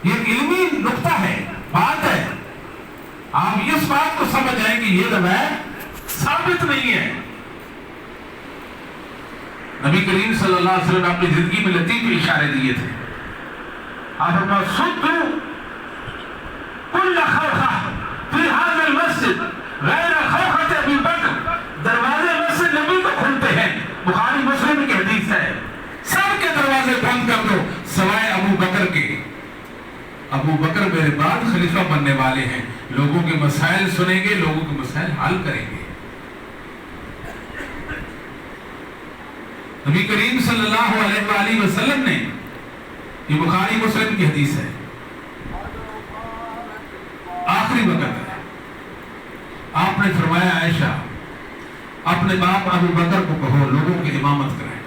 یہ علمی نقطہ ہے، بات ہے، آپ اس بات کو سمجھ جائیں کہ یہ روایت ثابت نہیں ہے۔ نبی کریم صلی اللہ علیہ وسلم نے اپنی زندگی میں لطیف اشارے دیے تھے. آپ فرمایا سدوا کل خوخہ فی ھذا المسجد غیر خوخۃ ابی بکر. دروازے مسجد نبی کو کھلتے ہیں، بخاری مسلم کی حدیث ہے، سب کے دروازے بند کر دو سوائے ابو بکر کے. ابو بکر میرے بعد خلیفہ بننے والے ہیں، لوگوں کے مسائل سنیں گے، لوگوں کے مسائل حل کریں گے. نبی کریم صلی اللہ علیہ وآلہ وسلم نے، یہ بخاری مسلم کی حدیث ہے، آخری وقت ہے، آپ نے فرمایا عائشہ اپنے باپ ابو بکر کو کہو لوگوں کی امامت کریں.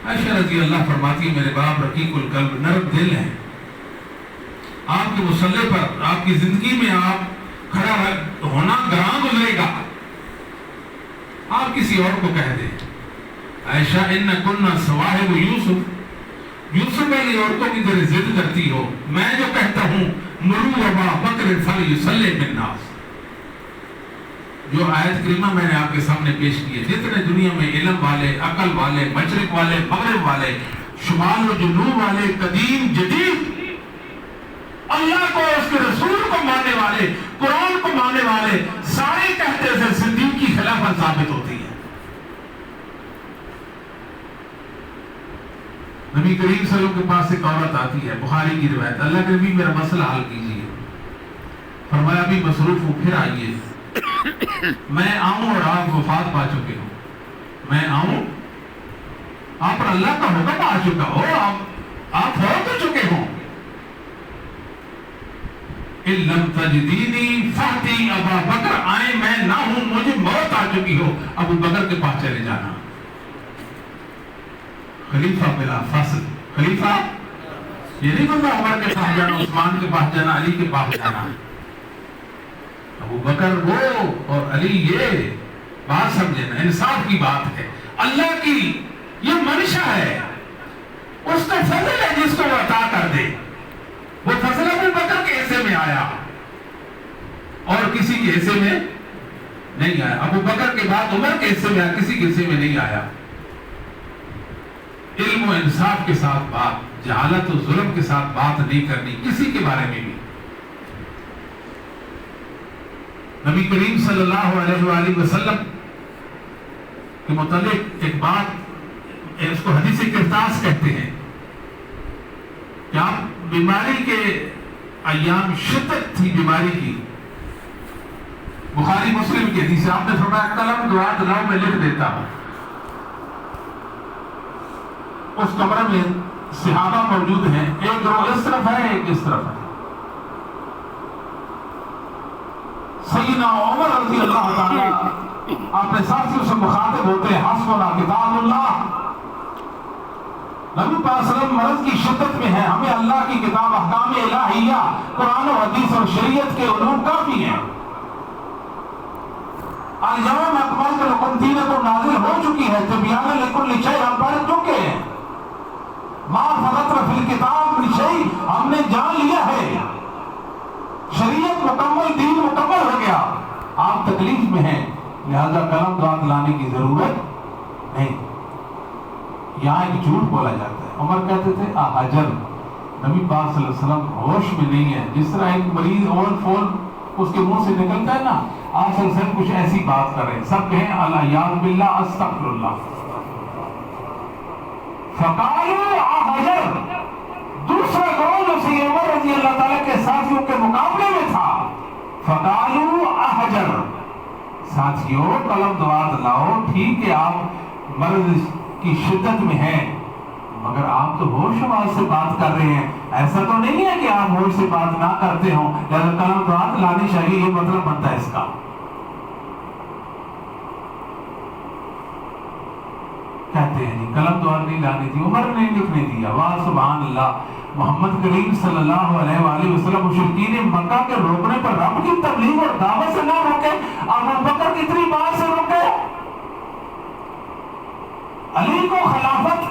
عائشہ رضی اللہ فرماتی ہے میرے باپ رقیق القلب، نرم دل ہیں، آپ کے مصلے پر آپ کی زندگی میں آپ کھڑا ہونا گراں گزرے گا، آپ کسی اور کو کہہ دیں. عائشہ ان کننا صواحب یوسف، یوسف والی عورتوں کی طرح ضد کرتی ہو، میں جو کہتا ہوں مرو ابا بکر فلیصلی بالناس. جو آیت کریمہ میں نے آپ کے سامنے پیش کی ہے، جتنے دنیا میں علم والے، عقل والے، مشرق والے، مغرب والے، شمال و جنوب والے، قدیم جدید، اللہ کو اس کے رسول کو ماننے والے، قرآن کو ماننے والے، سارے کہتے ہیں صدیق کی خلافت ثابت ہوتی ہے. نبی کریم صلی اللہ علیہ وسلم کے پاس ایک عورت آتی ہے، بخاری کی روایت، اللہ کے نبی میرا مسئلہ حل کیجیے. فرمایا ابھی مصروف ہوں، پھر آئیے. میں آؤں اور آپ وفات پا چکے ہوں، میں آؤں آپ پر اللہ کا حکم آ چکا ہو، آپ ہو تو چکے ہوں. ان لم تجدینی فاتی ابا بکر، آئے میں نہ ہوں، مجھے موت آ چکی ہو، ابو بکر کے پاس چلے جانا. خلیفہ بلا فصل، خلیفہ یہ نہیں بندہ عمر کے پاس جانا، عثمان کے پاس جانا، علی کے پاس جانا. ابو بکر وہ اور علی یہ، بات سمجھے نا، انصاف کی بات ہے، اللہ کی یہ منشا ہے، اس کا فضل ہے جس کو وہ عطا کر دے. وہ فضل ابو بکر کے حصے میں آیا اور کسی کے حصے میں نہیں آیا. ابو بکر کے بعد عمر کے حصے میں آیا، کسی کے حصے میں نہیں آیا. علم و انصاف کے ساتھ بات، جہالت و ظلم کے ساتھ بات نہیں کرنی کسی کے بارے میں بھی. نبی کریم صلی اللہ علیہ وآلہ وسلم کے متعلق ایک بات، اس کو حدیث کرتاس کہتے ہیں، کہ آپ بیماری کے ایام شدت تھی بیماری کی. بخاری مسلم کی حدیث ہے، آپ نے فرمایا قلم دعا دلاؤ میں لکھ دیتا ہوں. اس کمرے میں صحابہ موجود ہیں، ایک گروہ اس طرف ہے ایک اس طرف ہے. سیدنا عمر رضی اللہ تعالی اپنے ساتھیوں سے مخاطب ہوتے ہیں، حسبنا کتاب اللہ. نبی پاک صلی اللہ علیہ وسلم مرض کی شدت میں ہے، ہمیں اللہ کی کتاب احکام الہیہ، قرآن و حدیث اور شریعت کے علوم کافی ہیں. الیوم اکملت لکم دینکم نازل ہو چکی ہے، تبیان لکل شیء، ہم پڑھ چکے ہیں. ما فرطنا فی الکتاب من شیء، ہم نے جان لیا ہے، شریعت مکمل، دین مکمل ہو گیا. آپ تکلیف میں ہیں، لہذا قلم دعا لانے کی ضرورت نہیں. یہاں ایک جھوٹ بولا جاتا ہے. عمر کہتے تھے احجر، نبی پاک صلی اللہ علیہ وسلم ہوش میں نہیں ہے. جس طرح ایک مریض اول فول اس کے منہ سے نکلتا ہے نا، آپ صلی اللہ علیہ وسلم کچھ ایسی بات کر رہے ہیں. سب کہیں الیاذ باللہ استغفر اللہ. فقالوا احجر، دوسرا گروہ جو سید عمر رضی اللہ تعالیٰ کے ساتھیوں کے مقابلے میں تھا، فقالوا احجر، ساتھیوں قلم دعا لاؤ. ٹھیک ہے آپ مرض کی شدت میں ہیں، مگر آپ تو ہوش آواز سے بات کر رہے ہیں. ایسا تو نہیں ہے کہ آپ ہوش سے بات نہ کرتے ہوں، لہذا قلم دعا لانی چاہیے، یہ مطلب بنتا ہے اس کا. کہتے ہیں جی قلم دعا نہیں لانی تھی، عمر نے لکھنے دیا. واہ سبحان اللہ. محمد کریم صلی اللہ علیہ وآلہ وسلم مشرکین مکہ کے روکنے پر رب کی تبلیغ اور دعوت سے نہ روکے، ابو بکر کتنی بات سے روکے. علی کو خلافت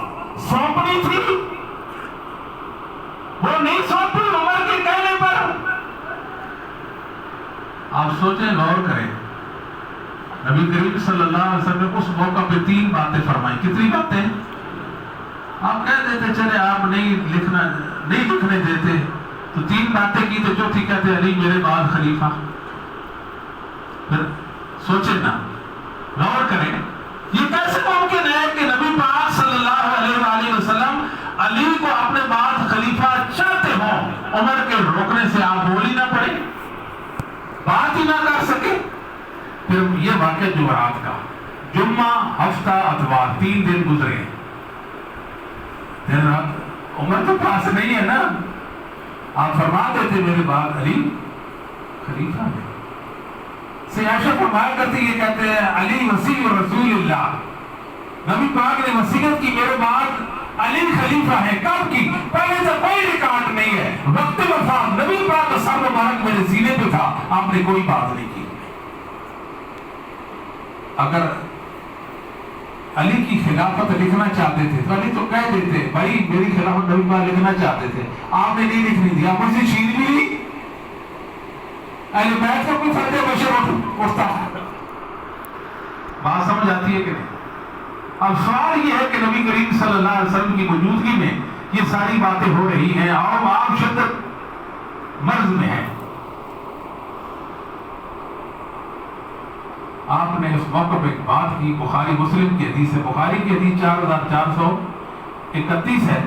سونپنی تھی، وہ نہیں سونپی عمر کے کہنے پر. آپ سوچیں، غور کریں. نبی کریم صلی اللہ علیہ وسلم نے اس موقع پہ 3 باتیں فرمائیں. کتنی باتیں؟ آپ کہہ دیتے چلے آپ نہیں لکھنے دیتے تو 3 باتیں کی تو چوتھی کہتے علی میرے بعد خلیفہ. پھر سوچیں نا، غور کریں، یہ کیسے ممکن ہے کہ نبی پاک صلی اللہ علیہ وآلہ وسلم علی کو اپنے بعد خلیفہ چاہتے ہوں، عمر کے روکنے سے آپ بول ہی نہ پڑے، بات ہی نہ کر سکے. پھر یہ واقعہ جمعرات کا، جمعہ ہفتہ اتوار 3 دن گزرے. دن رات عمر تو پاس نہیں ہے نا، آپ فرما دیتے میرے بعد علی خلیفہ ہے. عائشہ فرمایا کرتی یہ کہتے ہیں علی وصی رسول اللہ، نبی پاک نے وصیت کی میرے بعد علی خلیفہ ہے. کب کی؟ پہلے سے کوئی ریکارڈ نہیں ہے. وقت وفات نبی پاک کا سر مبارک میرے سینے پہ تھا، آپ نے کوئی بات نہیں کی. اگر علی کی خلافت لکھنا چاہتے تھے تو علی تو کہہ دیتے بھائی میری خلافت نبی پاک لکھنا چاہتے تھے، آپ نے نہیں لکھنی دی، آپ اسے چھین بھی لی. اہل بیت کا کوئی فرد بشر اٹھتا ہے. بات سمجھ آتی ہے کہ نہیں؟ اب سوال یہ ہے کہ نبی کریم صلی اللہ علیہ وسلم کی موجودگی میں یہ ساری باتیں ہو رہی ہیں اور آپ شدت مرض میں ہیں. آپ نے اس موقع پہ ایک بات کی، بخاری مسلم کی حدیث ہے. بخاری کی حدیث 4431 ہے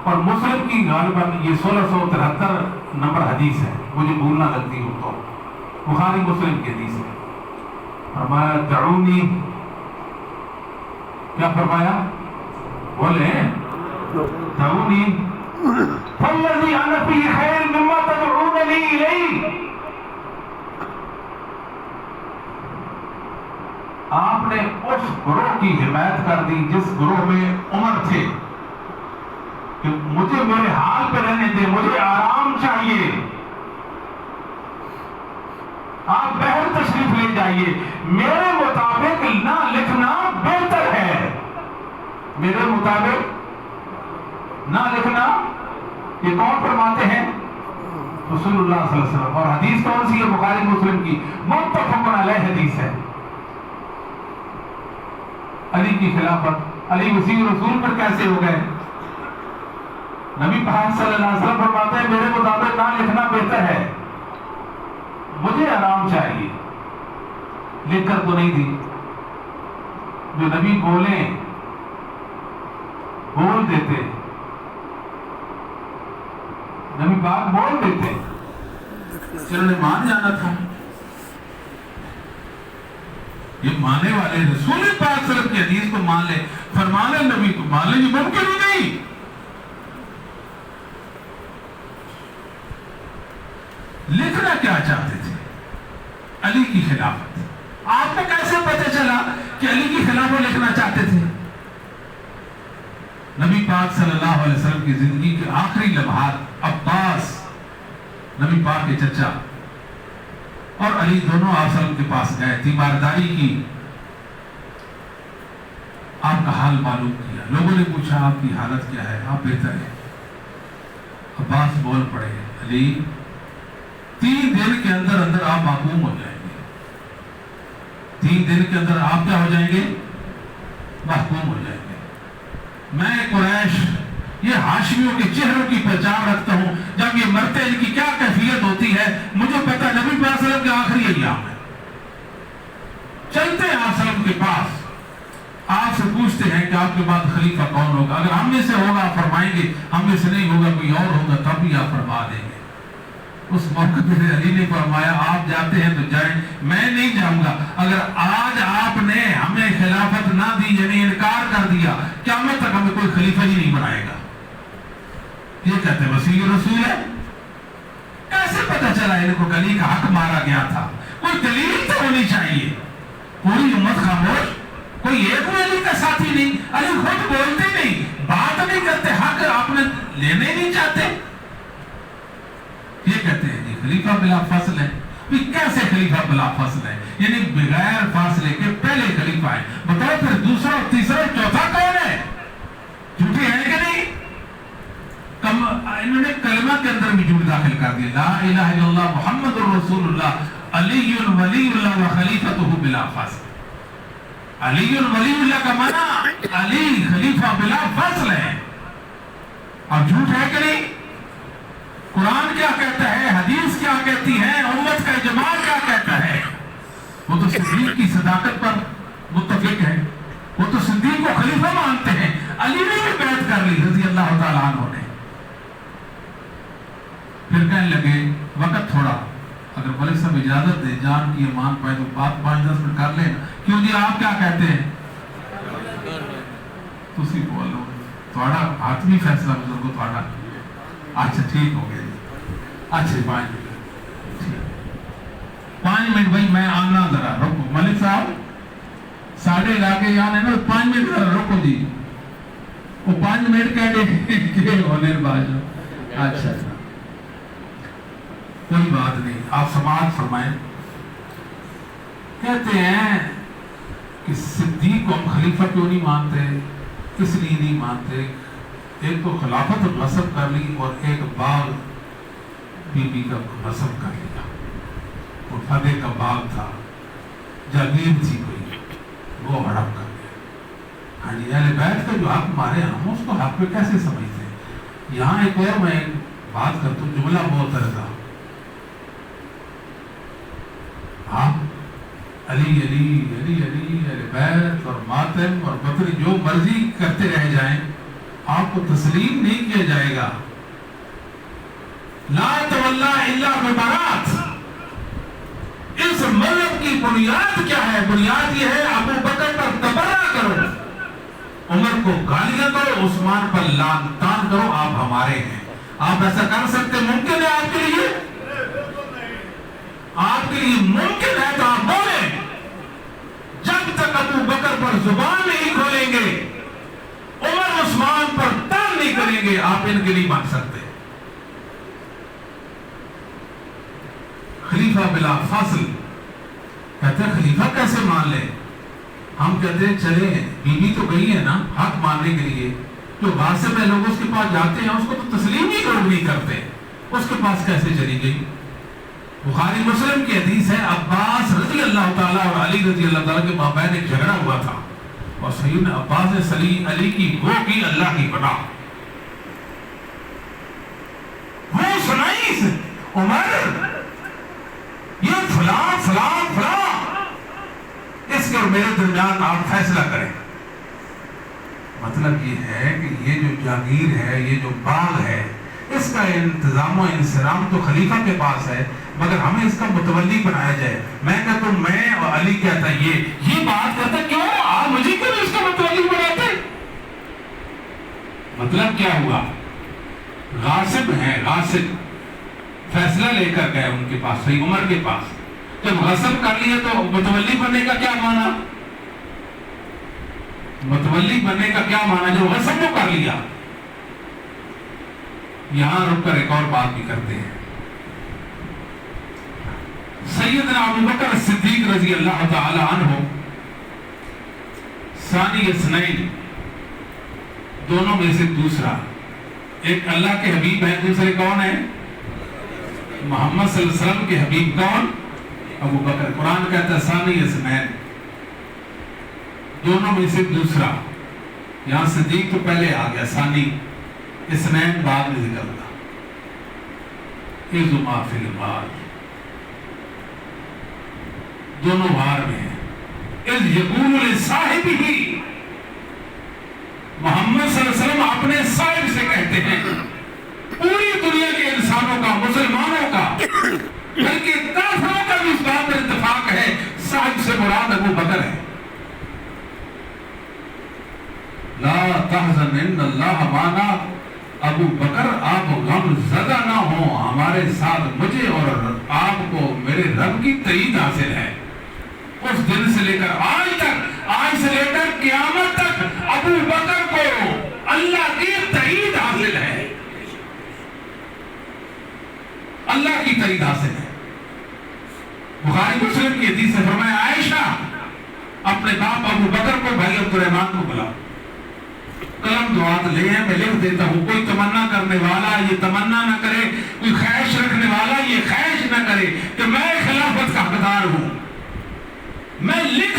اور مسلم کی غالباً یہ 1673 نمبر حدیث ہے، مجھے بھولنا لگتی ہوں تو. بخاری مسلم کی حدیث ہے. فرمایا دعونی، کیا فرمایا؟ بولے دعونی فالذی انا فی خیر مما تدعوننی الیہ. آپ نے اس گروہ کی حمایت کر دی جس گروہ میں عمر تھے کہ مجھے میرے حال پہ رہنے دے، مجھے آرام چاہیے، آپ بہر تشریف لے جائیے، میرے مطابق نہ لکھنا بہتر ہے. میرے مطابق نہ لکھنا، یہ کون فرماتے ہیں؟ رسول اللہ صلی اللہ علیہ وسلم. اور حدیث کون سی ہے؟ بخاری مسلم کی متفق علیہ حدیث ہے. علی کی خلافت، علی وصی رسول پر کیسے ہو گئے؟ نبی پاک صلی اللہ علیہ وسلم فرماتے ہیں میرے مطابق نہ لکھنا بہتر ہے، مجھے آرام چاہیے. لکھ کر تو نہیں دی، جو نبی بولیں بول دیتے، نبی پاک بول دیتے، چلو نے مان جانا تھا. یہ ماننے والے رسول پاک صلی اللہ علیہ وسلم کی حدیث کو مان لے، فرمان نبی کو مان لے، یہ ممکن ہی نہیں. لکھنا کیا چاہتے تھے؟ علی کی خلافت. آپ کو کیسے پتہ چلا کہ علی کی خلافت لکھنا چاہتے تھے؟ نبی پاک صلی اللہ علیہ وسلم کی زندگی کے آخری لمحات عباس نبی پاک کے چچا اور علی دونوں آپ صلی اللہ علیہ وسلم کے پاس گئے، تیمارداری کی، آپ کا حال معلوم کیا. لوگوں نے پوچھا آپ کی حالت کیا ہے؟ آپ بہتر ہیں. عباس بول پڑے علی 3 دن کے اندر اندر آپ معصوم ہو جائیں گے. 3 دن کے اندر آپ کیا ہو جائیں گے؟ محکوم ہو جائیں گے. میں قریش یہ ہاشمیوں کے چہروں کی پہچان رکھتا ہوں، جب یہ مرتے ان کی کیا کیفیت ہوتی ہے مجھے پتا. نبی پاک صلی اللہ علیہ وسلم کے آخری ایام ہے، چلتے ہیں آپ صلی اللہ علیہ وسلم کے پاس، آپ سے پوچھتے ہیں کہ آپ کے بعد خلیفہ کون ہوگا؟ اگر ہم میں سے ہوگا آپ فرمائیں گے، ہم میں سے نہیں ہوگا کوئی اور ہوگا تب بھی آپ فرما دیں گے. اس موقع پہ علی نے فرمایا آپ جاتے ہیں تو جائیں، میں نہیں جاؤں گا. اگر آج آپ نے ہمیں خلافت نہ دی، یعنی انکار کر دیا، قیامت تک ہمیں کوئی خلیفہ ہی نہیں بنائے گا. یہ کہتے ہیں وصی رسول ہے. کیسے پتہ چلا ان کو علی کا حق مارا گیا تھا؟ کوئی دلیل تو ہونی چاہیے. پوری امت خاموش، کوئی ایک بھی علی کا ساتھی نہیں. علی خود بولتے نہیں، بات نہیں کرتے، حق آپ نے لینے نہیں چاہتے. یہ کہتے ہیں جی خلیفہ بلا فصل ہے. کیسے خلیفہ بلا فصل ہے؟ یعنی بغیر فاصلے کے پہلے خلیفہ ہے. بتاؤ پھر دوسرا تیسرا چوتھا کون ہے؟ جھوٹے ہیں کہ نہیں؟ انہوں نے کلمہ کے اندر بھی جھوٹ داخل کر دیا. لا الہ الا اللہ محمد رسول اللہ علی ولی اللہ و خلیفۃہ بلا فاصل. علی ولی اللہ کا معنی علی خلیفہ بلا فصل ہے. اب جھوٹ ہے کہ نہیں؟ قرآن کیا کہتا ہے، حدیث کیا کہتی ہے، امت کا اجماع کیا کہتا ہے؟ وہ تو صدیق کی صداقت پر متفق ہے، وہ تو صدیق کو خلیفہ مانتے ہیں. علی نے بھی بیعت کر لی رضی اللہ تعالیٰ عنہ نے. پھر کہنے لگے وقت تھوڑا، اگر ملک صاحب اجازت دے جان کی امان پائے تو بات 5-10 منٹ کر لیں. کیوں جی آپ کیا کہتے ہیں؟ تسی بولو تھوڑا حتمی فیصلہ بزرگو تھوڑا. اچھا ٹھیک ہو گیا جی. اچھا 5 منٹ 5 منٹ بھائی میں آنا ذرا رکو. ملک صاحب ساڑھے علاقے یہاں ہے نا 5 منٹ ذرا رکو جی. وہ 5 منٹ کہہ دے کہ ہونے باجو. اچھا کوئی بات نہیں، آپ سماعت فرمائیں. کہتے ہیں کہ صدیق کو ہم خلیفہ کیوں نہیں مانتے، اس لیے نہیں مانتے، ایک تو خلافت غصب کر لی اور ایک باغ بی بی کا غصب کر لیا. اور فتح کا باغ تھا، جاگیر تھی کوئی، وہ ہڑپ کر گیا. ہاں جی اہل بیت کا جو حق مارے ہم اس کو حق پہ کیسے سمجھتے ہیں؟ یہاں ایک اور میں بات کرتا ہوں، جملہ بہت رہتا آپ علی علی علی علی اہل بیت اور ماتم اور بکری جو مرضی کرتے رہ جائیں، آپ کو تسلیم نہیں کیا جائے گا. لا تولا الا ببرات. اس مذہب کی بنیاد کیا ہے؟ بنیاد یہ ہے ابو بکر پر تبرہ کرو، عمر کو گالیاں کرو، عثمان پر لعن طعن کرو، آپ ہمارے ہیں. آپ ایسا کر سکتے؟ ممکن ہے آپ کے لیے؟ آپ کے لیے ممکن ہے تو آپ بولیں. جب تک ابو بکر پر زبان نہیں کھولیں گے، عمر عثمان پر طعن نہیں کریں گے، آپ ان کے لیے مان سکتے. خلیفہ بلا فصل کہتے ہیں خلیفہ کیسے مان لے؟ ہم کہتے ہیں چلے بی بی تو گئی ہے نا حق ماننے کے لیے، جو غاصب ہے لوگ اس کے پاس جاتے ہیں اس کو تو تسلیم ہی لوگ نہیں کرتے، اس کے پاس کیسے چلی گئی؟ بخاری مسلم کی حدیث ہے، عباس رضی اللہ تعالیٰ اور علی رضی اللہ تعالیٰ کے مابین ایک جھگڑا ہوا تھا اور سیدنا عباس نے علی کی گو کی اللہ کی پناہ. وہ سنائی عمر یہ فلاں فلاں فلاں، اس کے اور میرے درمیان آپ فیصلہ کریں. مطلب یہ ہے کہ یہ جو جاگیر ہے، یہ جو باغ ہے، اس کا انتظام و انصرام تو خلیفہ کے پاس ہے، مگر ہمیں اس کا متولی بنایا جائے. میں کہتا ہوں میں اور علی کہتا ہے یہ بات کرتا کیوں آپ مجھے کیوں اس کا متولی بناتے؟ مطلب کیا ہوا؟ غاصب ہیں، غاصب فیصلہ لے کر گئے ان کے پاس، صحیح عمر کے پاس. جب غصب کر لیا تو متولی بننے کا کیا معنی؟ متولی بننے کا کیا معنی؟ جو غصب کو کر لیا. یہاں رک کر ایک اور بات بھی کرتے ہیں. سیدنا ابو بکر صدیق رضی اللہ تعالی عنہ ثانی اثنین، دونوں میں سے دوسرا. ایک اللہ کے حبیب ہیں، دوسرے کون ہیں؟ محمد صلی اللہ علیہ وسلم کے حبیب کون؟ ابو بکر. قرآن کہتا ہے ثانی اثنین، دونوں میں سے دوسرا. یہاں صدیق تو پہلے آ گیا، ثانی اثنین بعد میں ذکر ہوگا. اذ ما فی الغار، دونوں غار میں ہیں. اذ یقول لصاحبہ، محمد صلی اللہ علیہ وسلم اپنے صاحب سے کہتے ہیں. پوری دنیا کے انسانوں کا، مسلمانوں کا، بلکہ کافروں کا بھی اس بات پر اتفاق ہے صاحب سے مراد ابو بکر ہے. لا تحزن ان اللہ معنا، ابو بکر آپ غم زدہ نہ ہوں، ہمارے ساتھ مجھے اور آپ کو میرے رب کی تائید حاصل ہے. اس دن سے لے کر آج تک، آج سے لے کر قیامت تک ابو بکر کو اللہ کی تائید حاصل ہے، اللہ کی تائید حاصل ہے. بخاری مسلم کی حدیث سے فرمایا عائشہ اپنے باپ ابو بکر کو بھائی عبد الرحمن کو بلا، قلم دعات لے ہیں میں لکھ دیتا ہوں، کوئی تمنا کرنے والا یہ تمنا نہ کرے، کوئی خواہش رکھنے والا یہ خواہش نہ کرے کہ میں خلافت کا حقدار ہوں. میں لکھ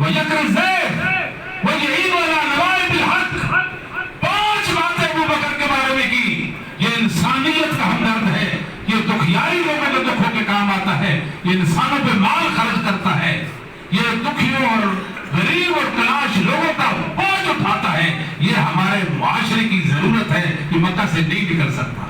وَيَكْرِ الزَّيْتَ وَيَعِينُ عَلَى نَوَائِبِ الْحَقِّ. 5 باتیں ابو بکر کے بارے میں کی. یہ انسانیت کا ہمدرد ہے، یہ دکھیاری لوگوں کے دکھوں کے کام آتا ہے، یہ انسانوں پہ مال خرچ کرتا ہے، یہ دکھیوں اور غریب اور تلاش لوگوں کا بوجھ اٹھاتا ہے. یہ ہمارے معاشرے کی ضرورت ہے کہ مکہ سے نہیں نکل سکتا.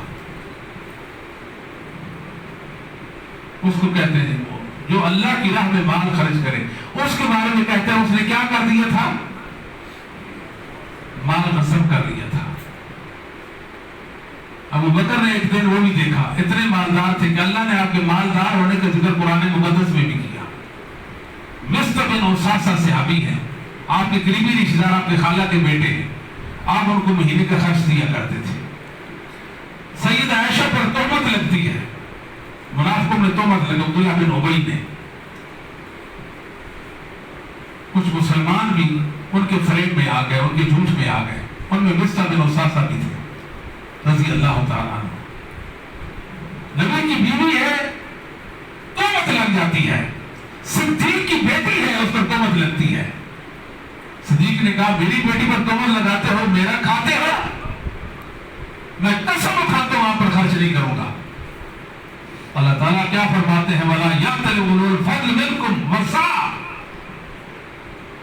اس کو کہتے ہیں وہ جو اللہ کی راہ میں مال خرچ کرے. اس کے بارے میں کہتے ہیں اس نے کیا کر دیا تھا؟ مال غصب کر لیا تھا. ابو بکر نے ایک دن وہ بھی دیکھا، اتنے مالدار تھے کہ اللہ نے آپ کے مالدار ہونے کا ذکر قرآن مقدس میں بھی کیا. مصطفی بن اساسہ صحابی ہیں، آپ کے قریبی رشتہ دار، آپ کے خالہ کے بیٹے ہیں. آپ ان کو مہینے کا خرچ دیا کرتے تھے. سید عائشہ پر تہمت لگتی ہے، منافقوں نے تہمت لگی عبداللہ بن ابی نے. کچھ مسلمان بھی ان کے فریب میں آ گئے، ان کے جھوٹ میں آ گئے. ان میں مصطفی بن اساسہ بھی تھے رضی اللہ تعالیٰ عنہ. نبی کی بیوی ہے، تہمت لگ جاتی ہے. صدیق کی بیٹی ہے، اس پر تہمت لگتی ہے. صدیق نے کہا میری بیٹی پر تہمت لگاتے ہو، میرا کھاتے ہو، میں قسم کھاتا ہوں آپ پر خرچ نہیں کروں گا. اللہ تعالیٰ کیا فرماتے ہیں وَلَا يَأْتَلِ أُولُو الْفَضْلِ مِنْكُمْ وَالسَّعَةِ.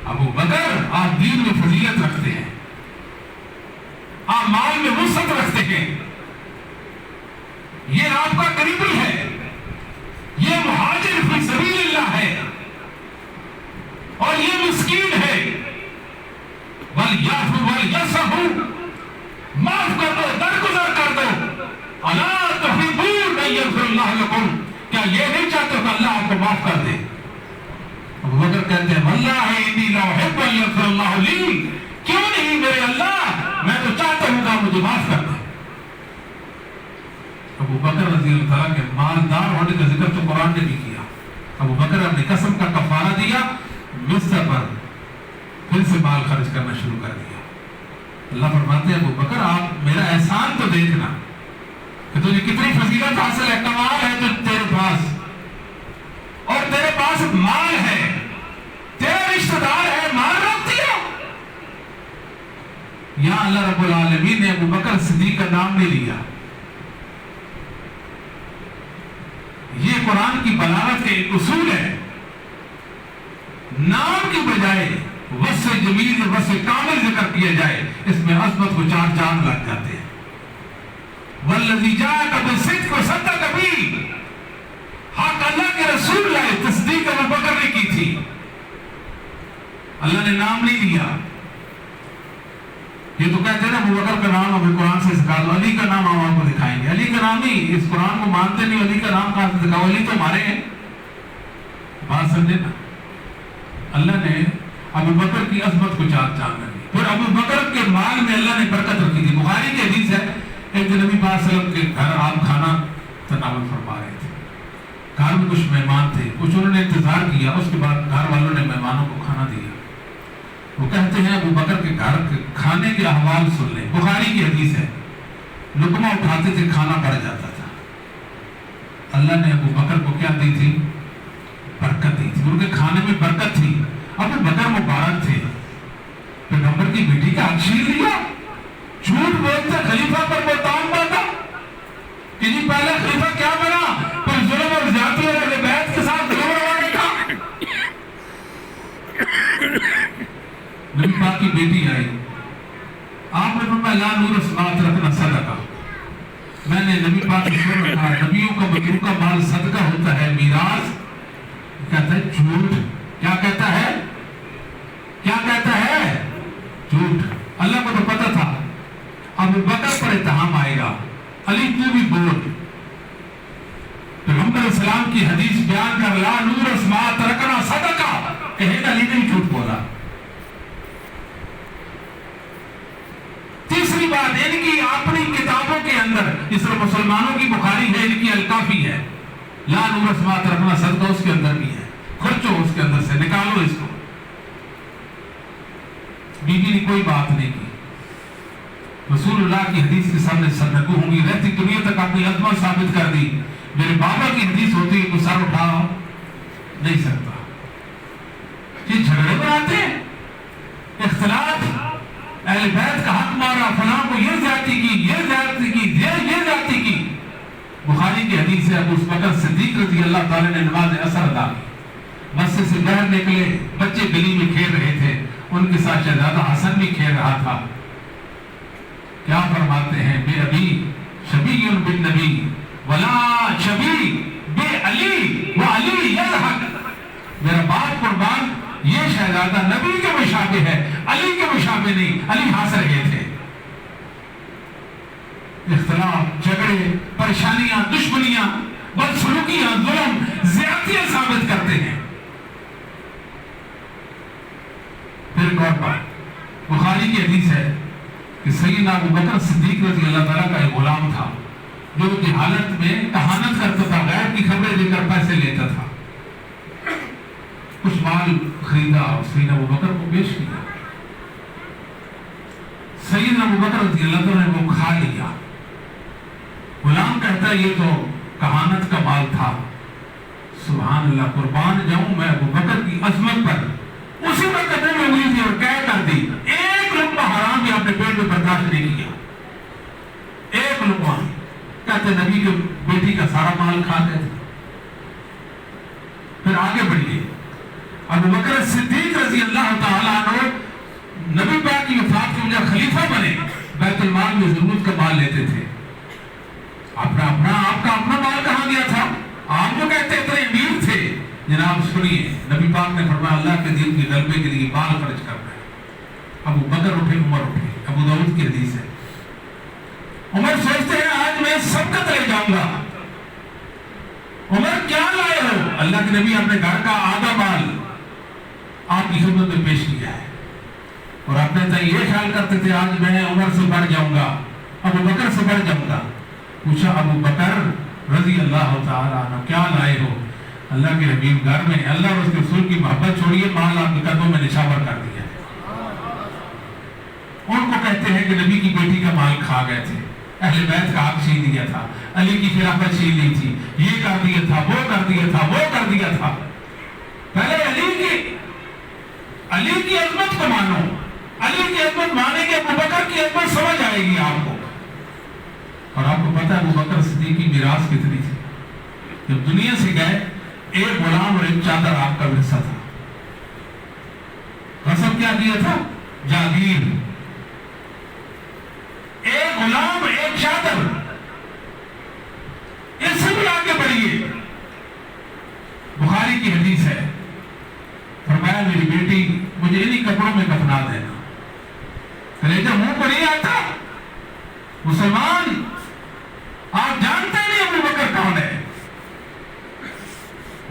ابو بکر آپ دین میں فضیلت رکھتے ہیں، آپ مال میں وسعت رکھتے ہیں، یہ آپ کا قریبی ہے، یہ مہاجر فی سبیل اللہ ہے، اور یہ مسکین ہے. وَلْيَعْفُوا وَلْيَصْفَحُوا، معاف کر دو، درگزر کر دو. أَلَا تُحِبُّونَ أَن يَغْفِرَ اللَّهُ لَكُمْ، کیا یہ نہیں چاہتے کہ اللہ آپ کو معاف کر دے؟ ابو بکر کہتے ہیں وَاللَّهِ إِنِّي لَأُحِبُّ أَن يَغْفِرَ اللَّهُ لِي، کیوں نہیں میرے اللہ، میں تو چاہتا ہوں کہ مجھے معاف کر دے. ابو بکر رضی اللہ تعالیٰ کے مالدار ہونے کا ذکر تو قرآن نے بھی کیا. ابو بکر اپنی قسم کا کفارہ دیا، مصر پر پھر سے مال خرچ کرنا شروع کر دیا. اللہ فرماتے ہیں ابو بکر آپ میرا احسان تو دیکھنا کہ تجھے کتنی فضیلت حاصل ہے. کمال ہے تو تیرے پاس، اور تیرے پاس مال ہے، تیرے رشتہ دار ہے، مال رکھ دیا. یہاں اللہ رب العالمین نے ابو بکر صدیق کا نام نہیں لیا. یہ قرآن کی بلاغت کے ایک اصول ہے، نام کی بجائے وصف جمیل وصف کامل ذکر کیا جائے، اس میں عظمت کو 4 چاند لگ جاتے ہیں. والذی جاءک بالصدق وصدق بہ، حق اللہ کے رسول لائے، تصدیق ابو بکر نے کی تھی. اللہ نے نام نہیں لیا. یہ تو کہتے ہیں نا ابو بکر کا نام ابھی قرآن سے سکھا دو، علی کا نام ہم آپ کو دکھائیں گے. علی کا نام نہیں، اس قرآن کو مانتے نہیں، علی کا نام کہاں سے دکھاؤ؟ علی تو ہمارے ہیں. بات سمجھے نا، اللہ نے ابو بکر کی عظمت کو 4 چاند لگی. پھر ابو بکر کے مال میں اللہ نے برکت رکھی تھی. بخاری کی حدیث ہے، ایک دن نبی پاک صلی اللہ علیہ وسلم کے گھر آپ کھانا تناول فرما رہے تھے. گھر میں کچھ مہمان تھے، کچھ انہوں نے انتظار کیا، اس کے بعد گھر والوں نے مہمانوں کو کھانا دیا. وہ کہتے ہیں ابو بکر کے گھر کے کھانے کے احوال سن لیں. بخاری کی حدیث ہے، لقمہ اٹھاتے تھے کھانا پڑ جاتا تھا. اللہ نے ابو بکر کو کیا دی تھی؟ برکت دی تھی. ان کے کھانے میں برکت تھی. ابو بکر مبارک تھے، پیغمبر کی بیٹی کا حق چھین لیا، جھوٹ بولتے، خلیفہ پر بہتان باندھا کہ جی پہلے خلیفہ کیا بنا، پھر ظلم اور زیادتی اور اہل بیت کے ساتھ ظلم روانے کا. نبی پاک کی بیٹی آئی، آپ نے فرمایا لا نور السماوات رکھنا صدقہ. میں نے نبی پاک نے کہا نبیوں کا متروکہ مال صدقہ ہوتا ہے، میراث. کہتا ہے جھوٹ. کیا کہتا ہے؟ کیا کہتا ہے؟ جھوٹ. اللہ کو تو پتا تھا ابو بکر پر اتہام آئے گا. علی تو بھی بول. پیغمبر اسلام کی حدیث بیان کر لا نور السماوات رکھنا صدقہ، کہے گا علی نے جھوٹ بولا. تیسری بات ان کی اپنی کتابوں کے اندر، اس طرح مسلمانوں کی بخاری ہے، ان کی الکافی ہے، لا نور السماوات رکھنا صدقہ اس کے اندر بھی ہے. خرچو اس کے اندر سے، نکالو اس کو. بی بی نے کوئی بات نہیں کی. رسول اللہ کی حدیث کے سامنے سرنگو ہوں گی، رہتی دنیا تک اپنی عظمت ثابت کر دی. میرے بابا کی حدیث ہوتی ہے کوئی سر اٹھا نہیں سکتا. یہ جھگڑے بناتے ہیں، اختلاف، اہل بیت کا حق مارا، فلاں کو یہ زیادتی کی، یہ زیادتی کی، یہ زیادتی کی۔ بخاری کی حدیث ہے، ابو بکر صدیق رضی اللہ تعالیٰ نے نماز اثر ادا کی، مسجد سے باہر نکلے، بچے گلی میں کھیل رہے تھے، ان کے ساتھ شہزادہ حسن بھی کھیل رہا تھا۔ کیا فرماتے ہیں؟ بے ابی شبی بن نبی ولا شبی بے علی و علی یضحک، میرا باپ قربان، یہ شہزادہ نبی کے مشابہ ہے، علی کے مشابہ نہیں، علی ہنس رہے تھے۔ اختلاف، جھگڑے، پریشانیاں، دشمنیاں، بدسلوکیاں، ظلم، زیادتیاں ثابت کرتے ہیں۔ پھر ایک اور بات، بخاری کی حدیث ہے کہ سیدنا ابو بکر صدیق رضی اللہ تعالیٰ کا ایک غلام تھا جو جہالت میں کہانت کرتا تھا، غیب کی خبریں دے کر پیسے لیتا تھا۔ کچھ مال خریدا اور سیدنا ابو بکر کو پیش کیا، سیدنا ابو بکر رضی اللہ تعالیٰ نے وہ کھا لیا۔ غلام کہتا ہے یہ تو کہانت کا مال تھا۔ سبحان اللہ، قربان جاؤں میں ابو بکر کی عظمت پر، اسی وقت میں انگلی تھی اور کہہ کر دی، ایک لقمہ حرام بھی اپنے پیٹ میں برداشت نہیں کیا، ایک لقمہ۔ کہتے نبی کے بیٹی کا سارا مال کھاتے تھے۔ پھر آگے بڑھیے، ابو بکر صدیق رضی اللہ تعالیٰ عنہ نبی پاک کی وفات کے وجہ خلیفہ بنے، بیت المال میں ضرورت کا مال لیتے تھے۔ آپ کا اپنا مال کہاں گیا تھا؟ آپ جو کہتے اتنے امیر تھے، جناب سنیے، نبی پاک نے فرمایا اللہ کے دین کے غلبے کے لیے مال خرچ کرنا ہے۔ ابو بکر اٹھے، عمر اٹھے، ابو داؤد کی حدیث ہے۔ عمر سوچتے ہیں آج میں سبقت لے جاؤں گا۔ عمر کیا لائے ہو؟ اللہ کے نبی اپنے گھر کا آدھا مال آپ کی خدمت میں پیش کیا ہے، اور آپ نے یہ خیال کرتے تھے آج میں عمر سے بڑھ جاؤں گا، ابو بکر سے بڑھ جاؤں گا۔ پوچھا ابو بکر رضی اللہ تعالیٰ عنہ کیا لائے ہو؟ اللہ کے حبیب گھر میں اللہ اور اس کے رسول کی محبت چھوڑیے، مال آپ کے قدموں میں نشاور کر دیا۔ ان کو کہتے ہیں کہ نبی کی بیٹی کا مال کھا گئے تھے، اہل بیت کا حق چھین لیا تھا، علی کی خلافت چھین لی تھی، یہ کر دیا تھا، وہ کر دیا تھا، وہ کر دیا تھا۔ پہلے علی کی عظمت کو مانو، علی کی عظمت مانے گے ابو بکر کی عظمت سمجھ آئے گی آپ کو۔ اور آپ کو پتہ ہے ابو بکر صدیق کی میراث کتنی تھی؟ جب دنیا سے گئے، ایک غلام اور ایک چادر آپ کا ورثہ تھا۔ غصب کیا دیا تھا؟ جاگیر۔ ایک غلام، ایک چادر۔ اس سے بھی آگے بڑھیے، بخاری کی حدیث ہے، فرمایا میری بیٹی مجھے انہی کپڑوں میں کفنا دینا۔ کلیجہ منہ کو نہیں آتا؟ مسلمان آپ جانتے نہیں ابو بکر کون ہے؟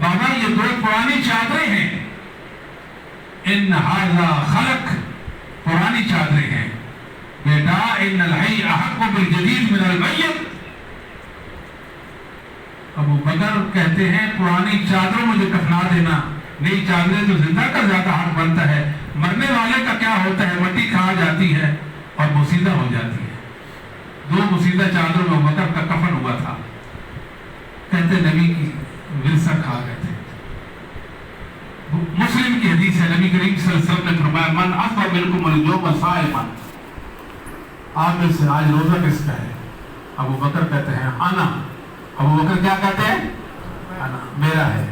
بابا یہ دو پرانی چادریں ہیں، ان ھذا خلق، پرانی چادریں ہیں بیٹا، ان الحی احق بالجدید من المیت۔ ابو بکر کہتے ہیں پرانی چادروں مجھے کفنا دینا، نئی چادریں تو زندہ کا زیادہ حق بنتا ہے، مرنے والے کا کیا ہوتا ہے، مٹی کھا جاتی ہے اور بوسیدہ ہو جاتی ہے۔ دو بوسیدہ چادروں میں ابو بکر کا کفن ہوا تھا، کہتے نبی کی ورثہ کھا گئے تھے۔ مسلم کی حدیث ہے، نبی کریم صلی اللہ علیہ وسلم نے فرمایا من اصبح منکم اليوم صائما، آپ میں سے آج روزہ کس کا ہے؟ ابو بکر کہتے ہیں انا۔ ابو بکر کیا کہتے ہیں؟ انا، میرا ہے۔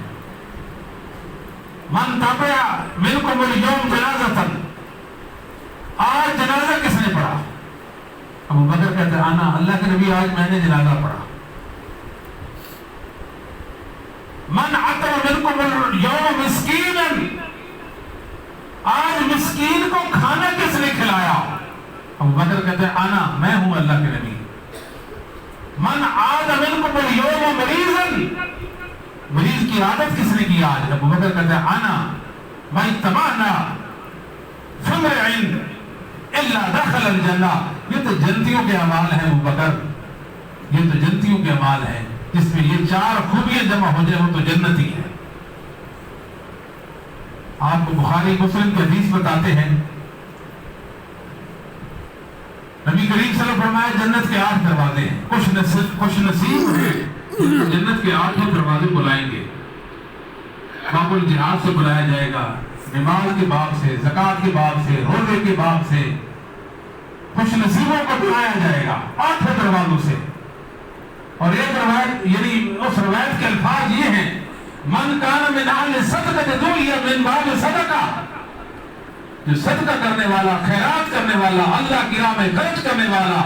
من تابع منکم اليوم جنازۃ، آج جنازہ کس نے پڑھا؟ ابو بکر کہتے ہیں انا، اللہ کے نبی آج میں نے جنازہ پڑھا۔ من عطر منکم اليوم مسکینا، آج مسکین کو کھانا کس نے کھلایا؟ ابو بکر کہتے ہیں انا، میں ہوں اللہ کے نبی۔ من عاد منکم اليوم مریضا، مریض کی عادت کس نے کی آج؟ ابو بکر کہتے ہیں انا، من تمنا فمر عند الا دخل الجنہ۔ یہ تو جنتیوں کے اعمال ہیں ابو بکر، یہ تو جنتیوں کے اعمال ہیں، جس میں یہ چار خوبیاں جمع ہو جائے وہ تو جنتی ہے۔ آپ کو بخاری مسلم کی حدیث بتاتے ہیں، نبی کریم صلی اللہ علیہ وسلم فرمایا جنت کے 8 دروازے ہیں، خوش نصیب ہیں جنت کے 8 دروازے بلائیں گے۔ باب الجہاد سے بلایا جائے گا، نماز کے باب سے، زکوٰۃ کے باب سے، روزے کے باب سے خوش نصیبوں کو بلایا جائے گا 8 دروازوں سے. اور ایک روایت یعنی اس روایت کے الفاظ یہ ہیں من کان من اہل صدقہ دعی من باب صدقہ، جو صدقہ کرنے والا، خیرات کرنے والا، اللہ کی راہ میں خرچ کرنے والا،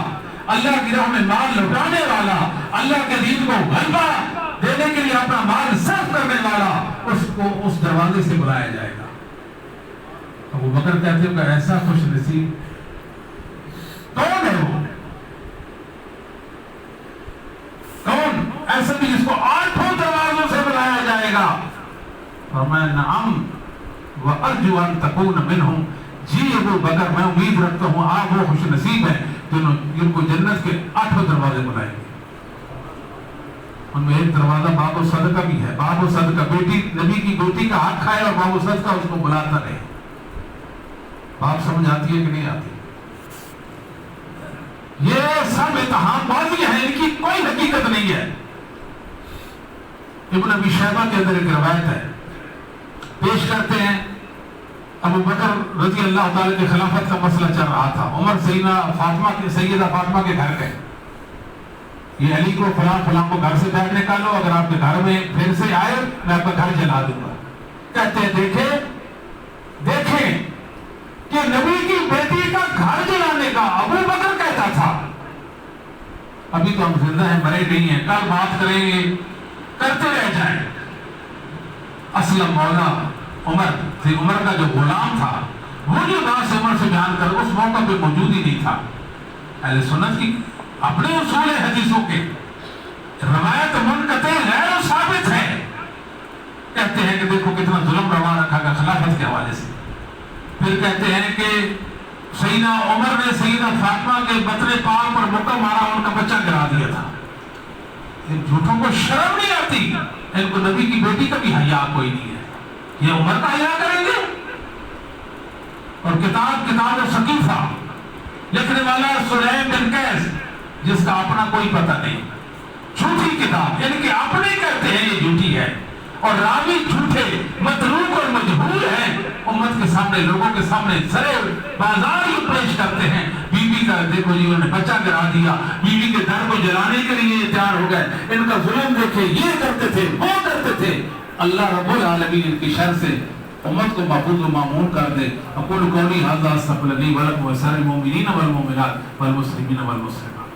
اللہ کی راہ میں مال لوٹانے والا، اللہ کے دین کو غلبہ دینے کے لیے اپنا مال صرف کرنے والا، اس کو اس دروازے سے بلایا جائے گا. ابو بکر کہتے ہیں کہ ایسا خوش نصیب کون ہے؟ وہ کون ایسا بھی جس کو 8 دروازوں سے بلایا جائے گا؟ فرمایا نعم وارجو ان تکون منہم. جی ابو بکر میں امید رکھتا ہوں آپ وہ خوش نصیب ہیں جن کو جنت کے 8 دروازے بلائیں گے. ان میں ایک دروازہ باب صدقہ بھی ہے. باب صدقہ، بیٹی نبی کی بیٹی کا ہاتھ کھائے اور باب صدقہ اس کو بلاتا رہے. بات سمجھ آتی ہے کہ نہیں آتی؟ یہ سب اتہام بازی ہے، ان کی کوئی حقیقت نہیں ہے. ابن ابی شیبہ کے اندر ایک روایت ہے، پیش کرتے ہیں ابو بکر رضی اللہ تعالی کے خلافت کا مسئلہ چل رہا تھا. عمر سیدہ فاطمہ کے گھر گئے. یہ علی کو فلاں کو گھر سے باہر نکالو، اگر آپ کے گھر میں پھر سے آئے میں آپ کا گھر جلا دوں گا. کہتے ہیں دیکھیں کہ نبی کی بیٹی کا گھر جلانے کا ابو بکر کہتا تھا. ابھی تو ہم زندہ ہیں، مرے نہیں ہیں، کل بات کریں گے، کرتے رہ جائیں. اسلم مولا عمر کا جو غلام تھا وہ جو بات عمر سے بیان کر اس موقع پہ موجود ہی نہیں تھا. اہل سنت کی اپنے اصول حدیثوں کے روایت منقطع غیر ثابت ہے. کہتے ہیں کہ دیکھو کتنا ظلم روا رکھا گیا خلافت کے حوالے سے. پھر کہتے ہیں کہ سیدنا عمر نے سیدہ فاطمہ کے بطن پاک پر مکہ مارا، ان کا بچہ گرا دیا تھا. ان جھوٹوں کو شرم نہیں آتی، ان کو نبی کی بیٹی کا بھی حیا کوئی نہیں ہے. یہ عمر کا حیا کریں گے؟ اور کتاب ثقیفہ لکھنے والا سلیم بن قیس، جس کا اپنا کوئی پتہ نہیں، جھوٹی کتاب، یعنی کہ اپنے کہتے ہیں یہ جھوٹی ہے اور راوی جھوٹے متروک اور مجہول ہیں. امت کے سامنے، لوگوں کے سامنے سرے بازار یہ پیش کرتے ہیں. بیوی کا دیکھو جی انہوں نے بچہ گرا دیا، بیوی کے در کو جلانے کے لیے تیار ہو گئے. ان کا ظلم دیکھے، یہ کرتے تھے، وہ کرتے تھے. اللہ رب العالمین ان کی شر سے امت کو محفوظ و مامون کر دے. اقول قولی ھذا استغفر لی ولکم ولسائر المؤمنین والمؤمنات والمسلمین والمسلمات.